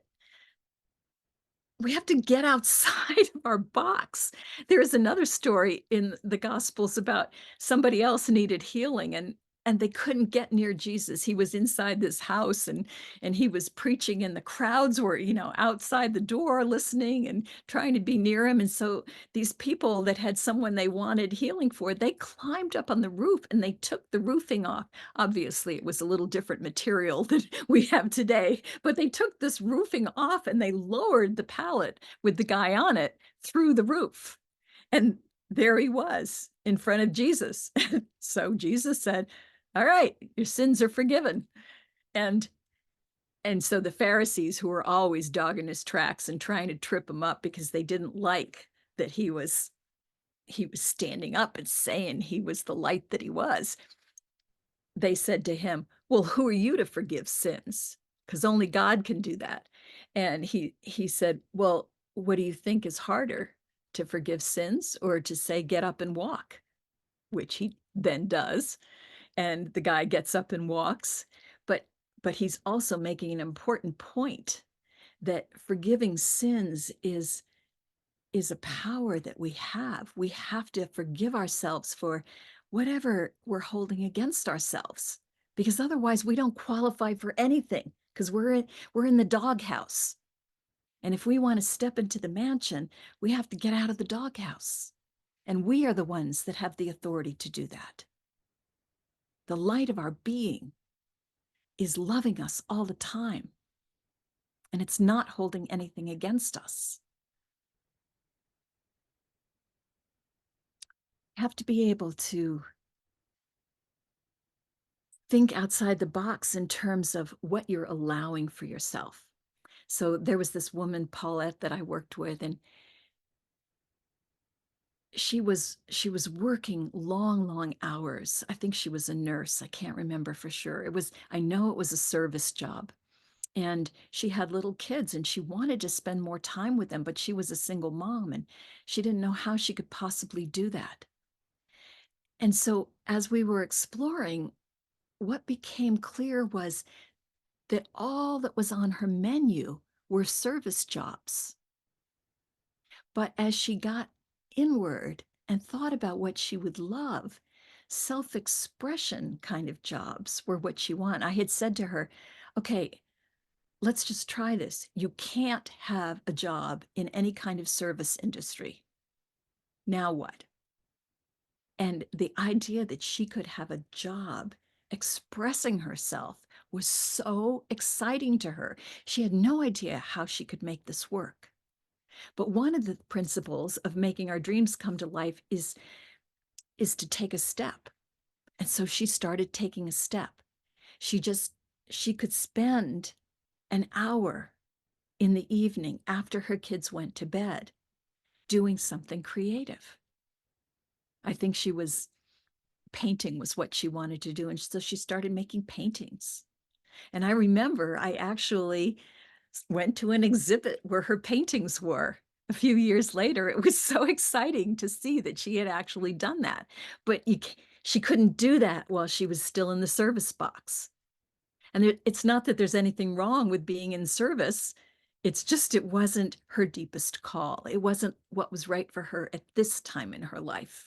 get outside of our box. There is another story in the Gospels about somebody else needed healing, and they couldn't get near Jesus. He was inside this house, and he was preaching, and the crowds were, outside the door listening and trying to be near him. And so these people that had someone they wanted healing for, they climbed up on the roof and they took the roofing off. Obviously, it was a little different material than we have today, but they took this roofing off and they lowered the pallet with the guy on it through the roof. And there he was in front of Jesus. So Jesus said, all right, your sins are forgiven. And so the Pharisees, who were always dogging his tracks and trying to trip him up because they didn't like that he was standing up and saying he was the light that he was, they said to him, well, who are you to forgive sins? Because only God can do that. And he said, well, what do you think is harder, to forgive sins or to say, get up and walk? Which he then does. And the guy gets up and walks. But he's also making an important point that forgiving sins is a power that we have. We have to forgive ourselves for whatever we're holding against ourselves, because otherwise we don't qualify for anything, because we're in the doghouse. And if we want to step into the mansion, we have to get out of the doghouse. And we are the ones that have the authority to do that. The light of our being is loving us all the time. And it's not holding anything against us. You have to be able to think outside the box in terms of what you're allowing for yourself. So there was this woman, Paulette, that I worked with, and she was working long hours. I think she was a nurse. I can't remember for sure. I know it was a service job. And she had little kids and she wanted to spend more time with them, but she was a single mom and she didn't know how she could possibly do that. And so as we were exploring, what became clear was that all that was on her menu were service jobs. But as she got inward and thought about what she would love, self-expression kind of jobs were what she wanted. I had said to her, okay, let's just try this. You can't have a job in any kind of service industry. Now what? And the idea that she could have a job expressing herself was so exciting to her. She had no idea how she could make this work. But one of the principles of making our dreams come to life is to take a step. And so she started taking a step. She could spend an hour in the evening after her kids went to bed doing something creative. I think painting was what she wanted to do. And so she started making paintings. And I remember I actually went to an exhibit where her paintings were a few years later. It was so exciting to see that she had actually done that. But she couldn't do that while she was still in the service box. And it's not that there's anything wrong with being in service. It's just it wasn't her deepest call. It wasn't what was right for her at this time in her life.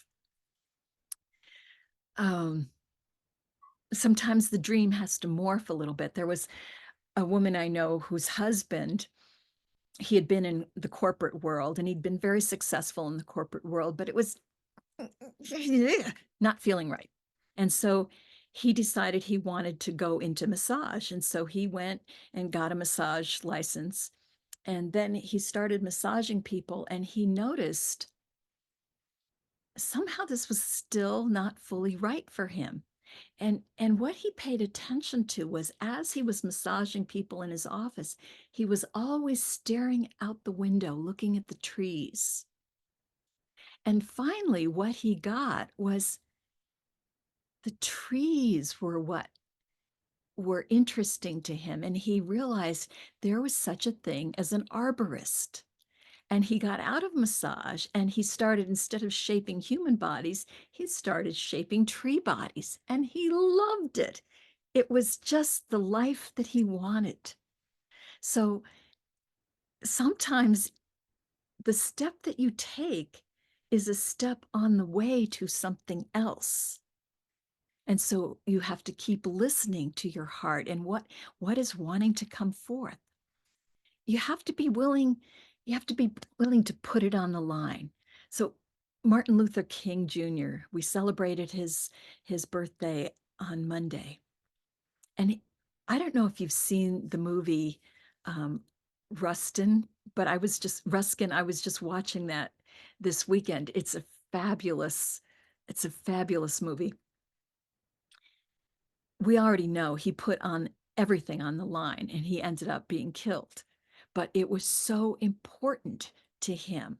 Sometimes the dream has to morph a little bit. There was a woman I know whose husband, he had been in the corporate world and he'd been very successful in the corporate world, but it was not feeling right. And so he decided he wanted to go into massage. And so he went and got a massage license. And then he started massaging people and he noticed somehow this was still not fully right for him. And what he paid attention to was as he was massaging people in his office, he was always staring out the window, looking at the trees. And finally, what he got was the trees were what were interesting to him. And he realized there was such a thing as an arborist. And he got out of massage and he started, instead of shaping human bodies, he started shaping tree bodies. And he loved it. It was just the life that he wanted. So sometimes the step that you take is a step on the way to something else. And so you have to keep listening to your heart and what is wanting to come forth. You have to be willing to put it on the line. So Martin Luther King Jr., we celebrated his birthday on Monday. And I don't know if you've seen the movie Ruskin, but I was just watching that this weekend. It's a fabulous movie. We already know he put on everything on the line and he ended up being killed. But it was so important to him.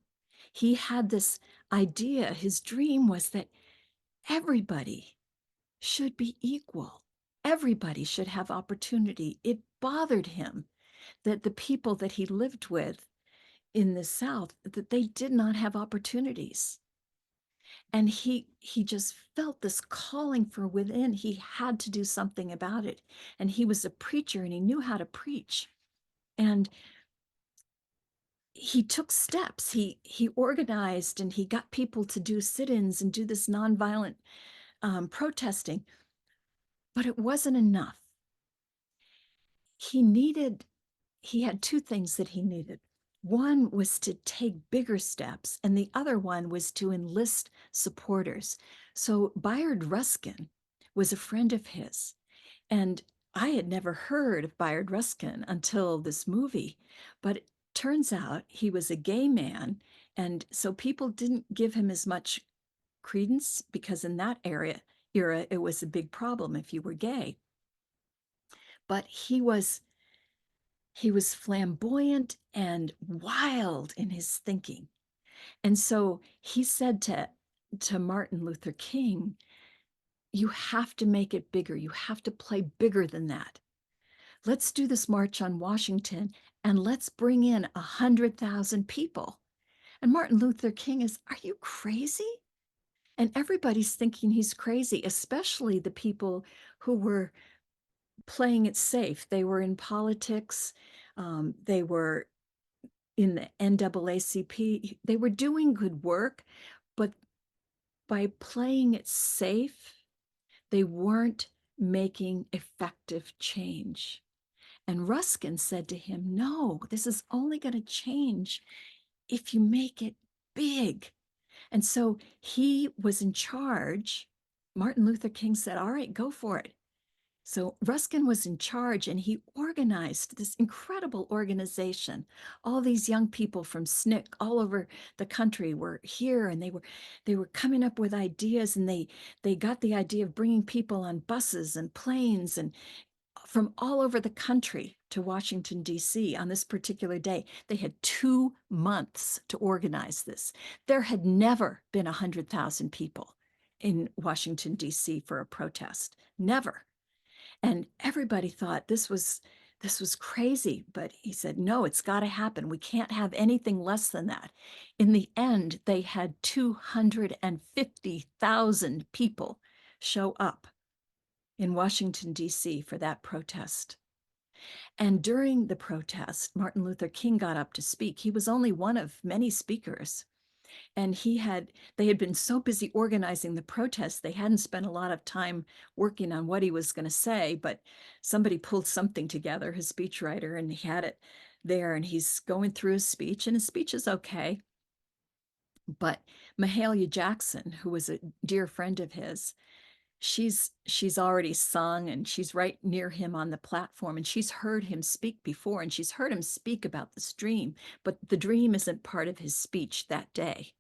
He had this idea, his dream was that everybody should be equal. Everybody should have opportunity. It bothered him that the people that he lived with in the South, that they did not have opportunities. And he just felt this calling from within. He had to do something about it. And he was a preacher and he knew how to preach. And he took steps. He organized and he got people to do sit-ins and do this nonviolent protesting. But it wasn't enough. He had two things that he needed. One was to take bigger steps, and the other one was to enlist supporters. So Bayard Ruskin was a friend of his, and I had never heard of Bayard Ruskin until this movie, but it turns out he was a gay man, and so people didn't give him as much credence because in that era it was a big problem if you were gay. But he was flamboyant and wild in his thinking. And so he said to Martin Luther King, you have to make it bigger. You have to play bigger than that. Let's do this march on Washington and let's bring in 100,000 people. And Martin Luther King is, are you crazy? And everybody's thinking he's crazy, especially the people who were playing it safe. They were in politics. They were in the NAACP. They were doing good work, but by playing it safe, they weren't making effective change. And Ruskin said to him, no, this is only going to change if you make it big. And so he was in charge. Martin Luther King said, all right, go for it. So Ruskin was in charge, and he organized this incredible organization. All these young people from SNCC all over the country were here, and they were coming up with ideas, and they got the idea of bringing people on buses and planes and from all over the country to Washington, D.C. on this particular day. They had 2 months to organize this. There had never been 100,000 people in Washington, D.C. for a protest. Never. And everybody thought this was crazy, but he said, no, it's got to happen. We can't have anything less than that. In the end, they had 250,000 people show up in Washington, D.C. for that protest. And during the protest, Martin Luther King got up to speak. He was only one of many speakers. And they had been so busy organizing the protest, they hadn't spent a lot of time working on what he was going to say, but somebody pulled something together, his speechwriter, and he had it there, and he's going through his speech, and his speech is okay. But Mahalia Jackson, who was a dear friend of his, she's already sung, and she's right near him on the platform, and she's heard him speak before, and she's heard him speak about this dream, but the dream isn't part of his speech that day.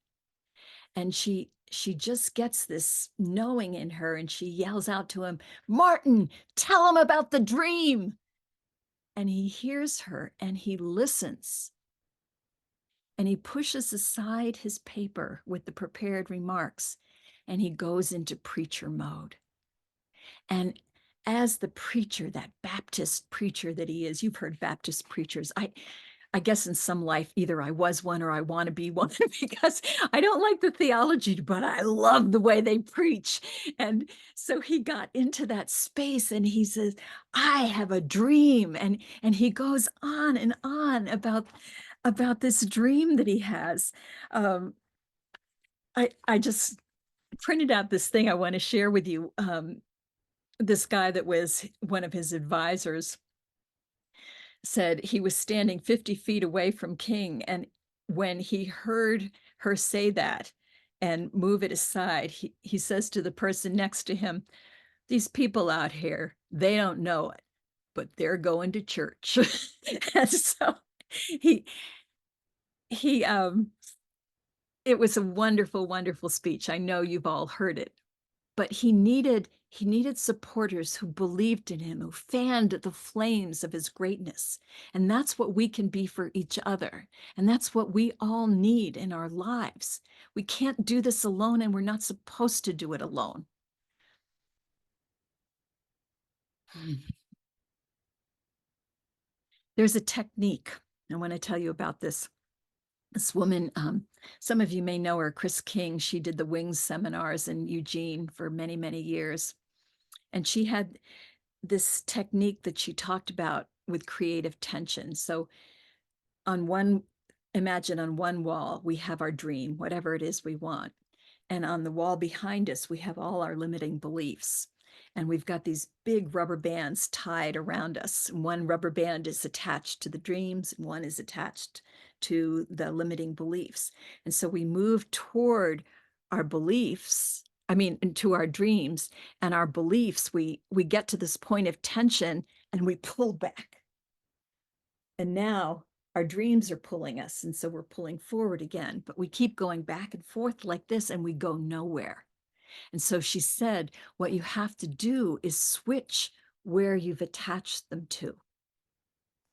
And she just gets this knowing in her, and she yells out to him, Martin, tell him about the dream. And he hears her, and he listens, and he pushes aside his paper with the prepared remarks, and he goes into preacher mode. And as the preacher, that Baptist preacher that he is, you've heard Baptist preachers. I guess in some life, either I was one or I want to be one, because I don't like the theology, but I love the way they preach. And so he got into that space, and he says, I have a dream. And he goes on and on about this dream that he has. I just printed out this thing I want to share with you. This guy that was one of his advisors said he was standing 50 feet away from King, and when he heard her say that and move it aside, he says to the person next to him, these people out here, they don't know it, but they're going to church. And so it was a wonderful, wonderful speech. I know you've all heard it, but he needed supporters who believed in him, who fanned the flames of his greatness. And that's what we can be for each other. And that's what we all need in our lives. We can't do this alone, and we're not supposed to do it alone. There's a technique. I want to tell you about this. This woman, some of you may know her, Chris King. She did the Wings seminars in Eugene for many, many years. And she had this technique that she talked about with creative tension. So imagine on one wall, we have our dream, whatever it is we want. And on the wall behind us, we have all our limiting beliefs. and we've got these big rubber bands tied around us. One rubber band is attached to the dreams, and one is attached to the limiting beliefs. And so we move toward our beliefs, into our dreams and our beliefs. We get to this point of tension and we pull back. And now our dreams are pulling us. And so we're pulling forward again, but we keep going back and forth like this and we go nowhere. And so she said, what you have to do is switch where you've attached them to.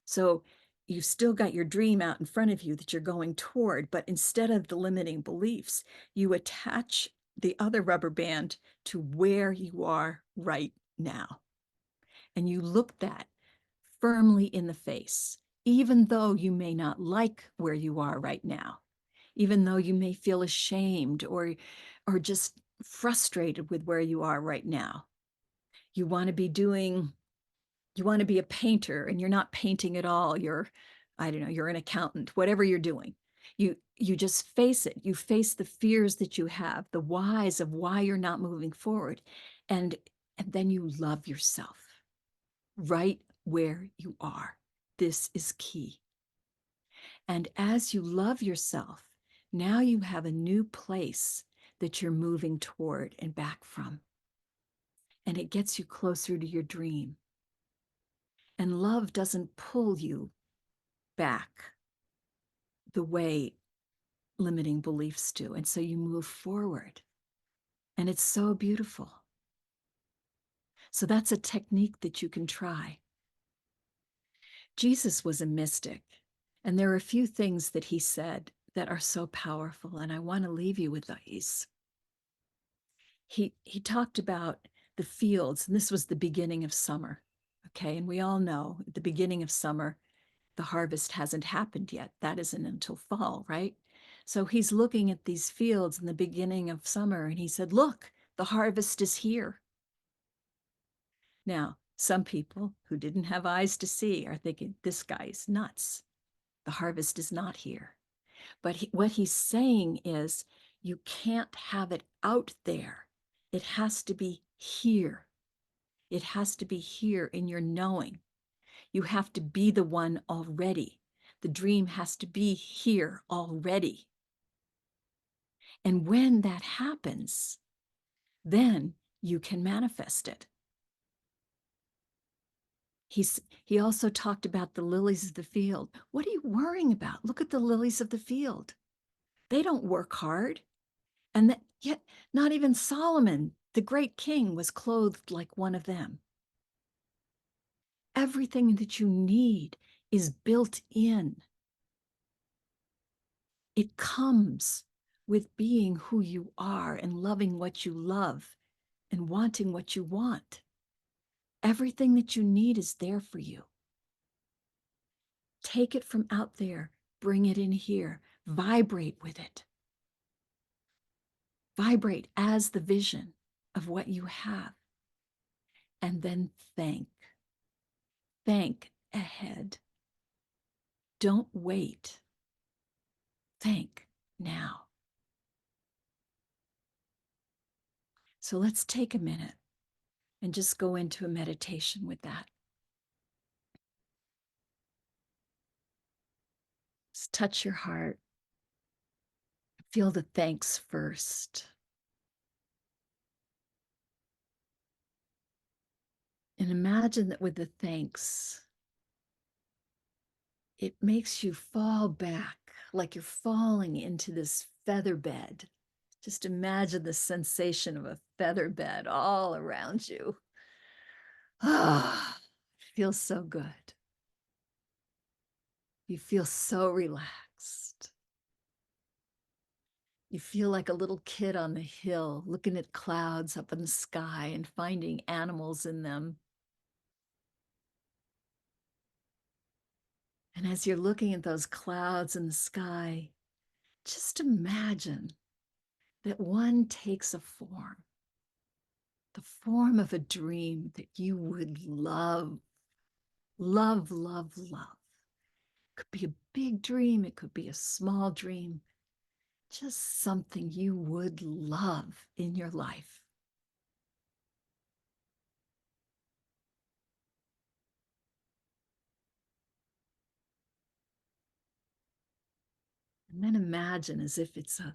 So you've still got your dream out in front of you that you're going toward, but instead of the limiting beliefs, you attach the other rubber band to where you are right now. And you look that firmly in the face, even though you may not like where you are right now, even though you may feel ashamed or just frustrated with where you are right now. You want to be a painter and you're not painting at all. You're an accountant, whatever you're doing. You just face it. You face the fears that you have, the whys of why you're not moving forward. And then you love yourself right where you are. This is key. And as you love yourself, now you have a new place that you're moving toward and back from. And it gets you closer to your dream. And love doesn't pull you back the way limiting beliefs do. And so you move forward. And it's so beautiful. So that's a technique that you can try. Jesus was a mystic. And there are a few things that he said that are so powerful. And I want to leave you with these. He talked about the fields, and this was the beginning of summer. Okay, and we all know at the beginning of summer, the harvest hasn't happened yet. That isn't until fall, right? So he's looking at these fields in the beginning of summer, and he said, look, the harvest is here. Now, some people who didn't have eyes to see are thinking, this guy's nuts. The harvest is not here. But what he's saying is, you can't have it out there. It has to be here. It has to be here in your knowing. You have to be the one already. The dream has to be here already. And when that happens, then you can manifest it. He also talked about the lilies of the field. What are you worrying about? Look at the lilies of the field. They don't work hard. And yet not even Solomon, the great king, was clothed like one of them. Everything that you need is built in. It comes with being who you are and loving what you love and wanting what you want. Everything that you need is there for you. Take it from out there, bring it in here, vibrate with it. Vibrate as the vision of what you have. And then thank. Thank ahead. Don't wait. Thank now. So let's take a minute and just go into a meditation with that. Just touch your heart. Feel the thanks first. And imagine that with the thanks, it makes you fall back like you're falling into this feather bed. Just imagine the sensation of a feather bed all around you. Ah, it feels so good. You feel so relaxed. You feel like a little kid on the hill, looking at clouds up in the sky and finding animals in them. And as you're looking at those clouds in the sky, just imagine that one takes a form, the form of a dream that you would love, love, love, love. It could be a big dream, it could be a small dream, just something you would love in your life. And then imagine as if it's a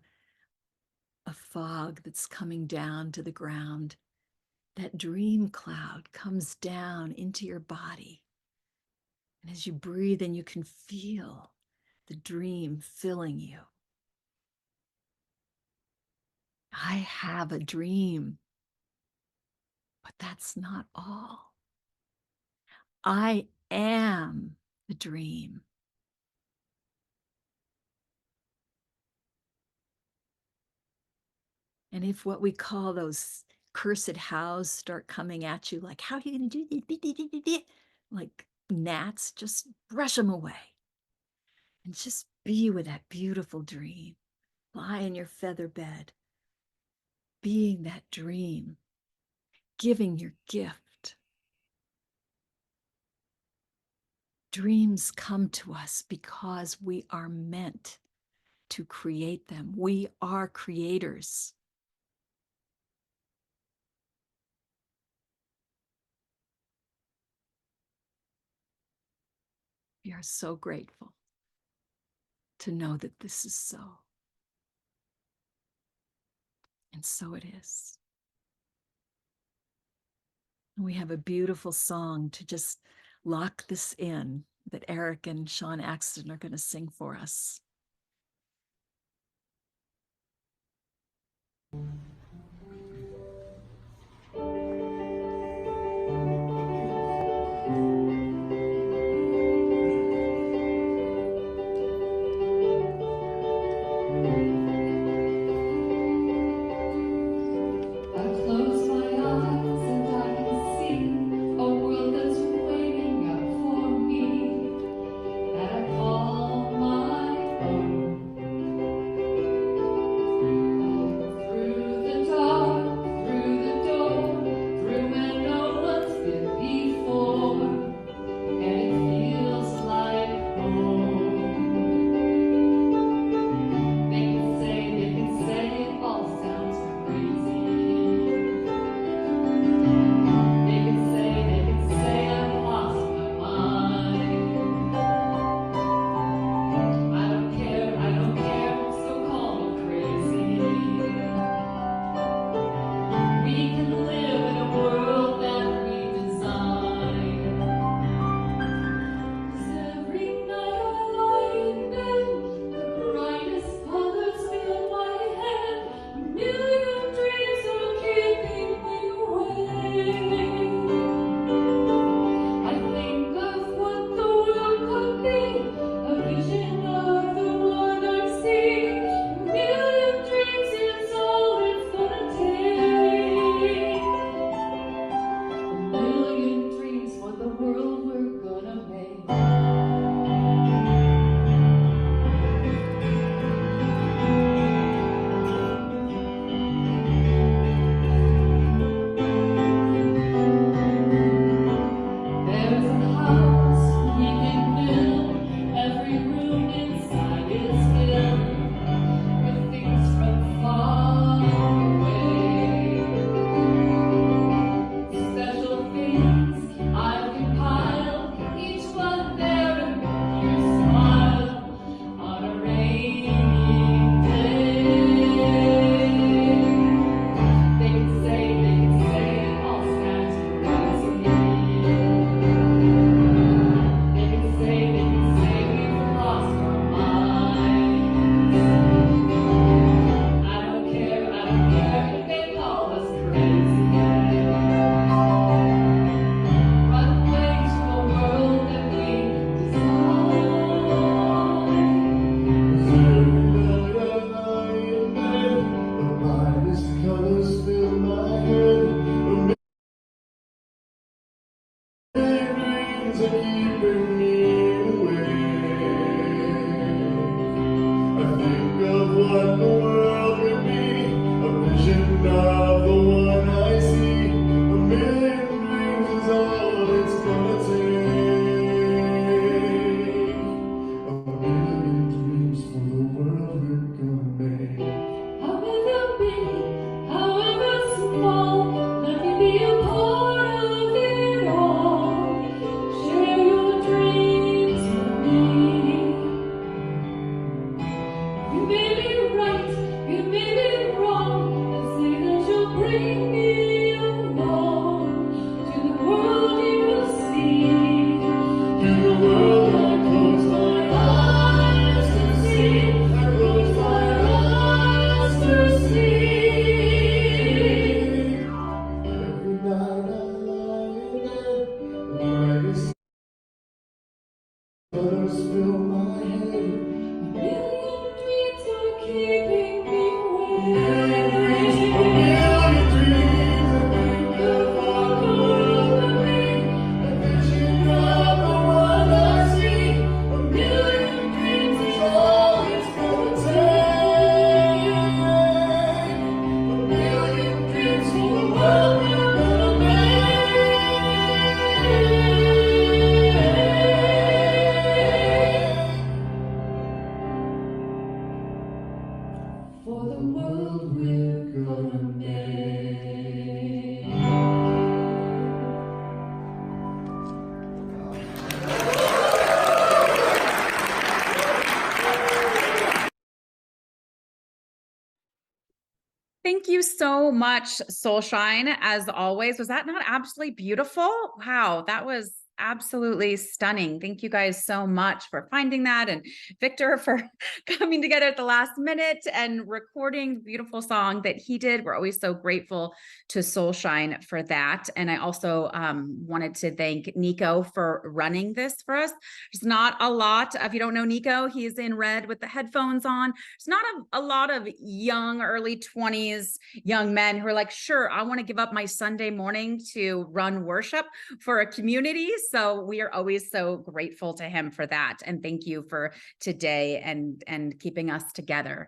fog that's coming down to the ground. That dream cloud comes down into your body. And as you breathe in, you can feel the dream filling you. I have a dream, but that's not all. I am the dream. And if what we call those cursed hows start coming at you, like, how are you going to do this? Like gnats, just brush them away. And just be with that beautiful dream. Lie in your feather bed, being that dream, giving your gift. Dreams come to us because we are meant to create them. We are creators. We are so grateful to know that this is so. And so it is. And we have a beautiful song to just lock this in that Eric and Sean Axton are going to sing for us. Through the First fill my head. A million dreams are keeping me awake. A million dreams are keeping the fog over me. A vision of the one I see. A million dreams is all it's gonna take. A million dreams for the world we're gonna make. For the world we're gonna make. Thank you so much, Soulshine, as always. Was that not absolutely beautiful? Wow, that was absolutely stunning. Thank you guys so much for finding that, and Victor for coming together at the last minute and recording the beautiful song that he did. We're always so grateful to Soulshine for that. And I also wanted to thank Nico for running this for us. There's not a lot, if you don't know Nico, he's in red with the headphones on. There's not a lot of young, early 20s young men who are like, sure, I want to give up my Sunday morning to run worship for a community. So we are always so grateful to him for that. And thank you for today and keeping us together.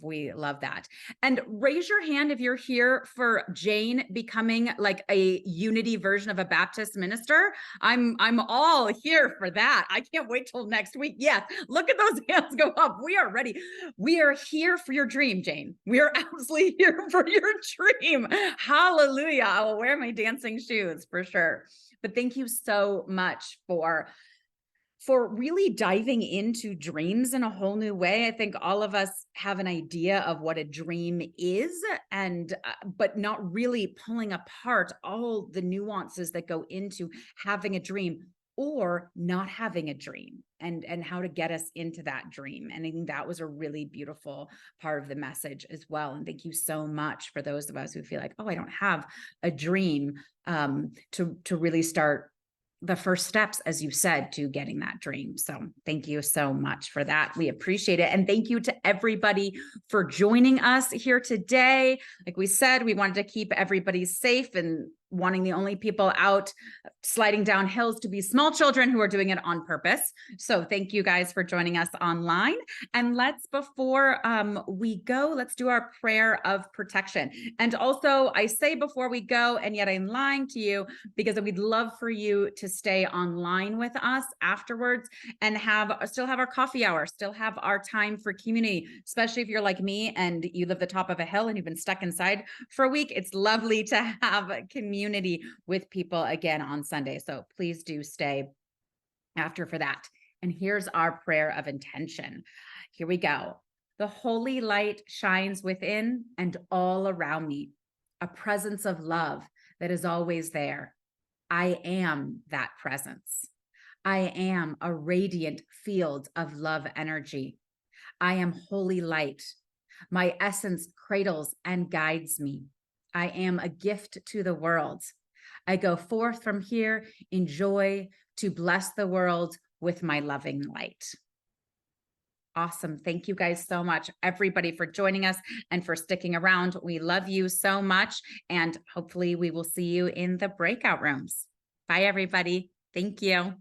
We love that. And raise your hand if you're here for Jane becoming like a unity version of a Baptist minister. I'm all here for that. I can't wait till next week. Yes, look at those hands go up. We are ready. We are here for your dream, Jane. We are absolutely here for your dream. Hallelujah. I will wear my dancing shoes for sure. But thank you so much for really diving into dreams in a whole new way. I think all of us have an idea of what a dream is, and but not really pulling apart all the nuances that go into having a dream or not having a dream, and how to get us into that dream. And I think that was a really beautiful part of the message as well. And thank you so much for those of us who feel like, oh, I don't have a dream, to really start the first steps, as you said, to getting that dream. So thank you so much for that. We appreciate it. And thank you to everybody for joining us here today. Like we said, we wanted to keep everybody safe, and wanting the only people out sliding down hills to be small children who are doing it on purpose. So thank you guys for joining us online. And before we go, let's do our prayer of protection. And also, I say before we go, and yet I'm lying to you, because we'd love for you to stay online with us afterwards and still have our coffee hour, still have our time for community, especially if you're like me and you live the top of a hill and you've been stuck inside for a week. It's lovely to have a community with people again on Sunday. So please do stay after for that. And here's our prayer of intention. Here we go. The holy light shines within and all around me, a presence of love that is always there. I am that presence. I am a radiant field of love energy. I am holy light. My essence cradles and guides me. I am a gift to the world. I go forth from here in joy to bless the world with my loving light. Awesome. Thank you guys so much, everybody, for joining us and for sticking around. We love you so much. And hopefully we will see you in the breakout rooms. Bye, everybody. Thank you.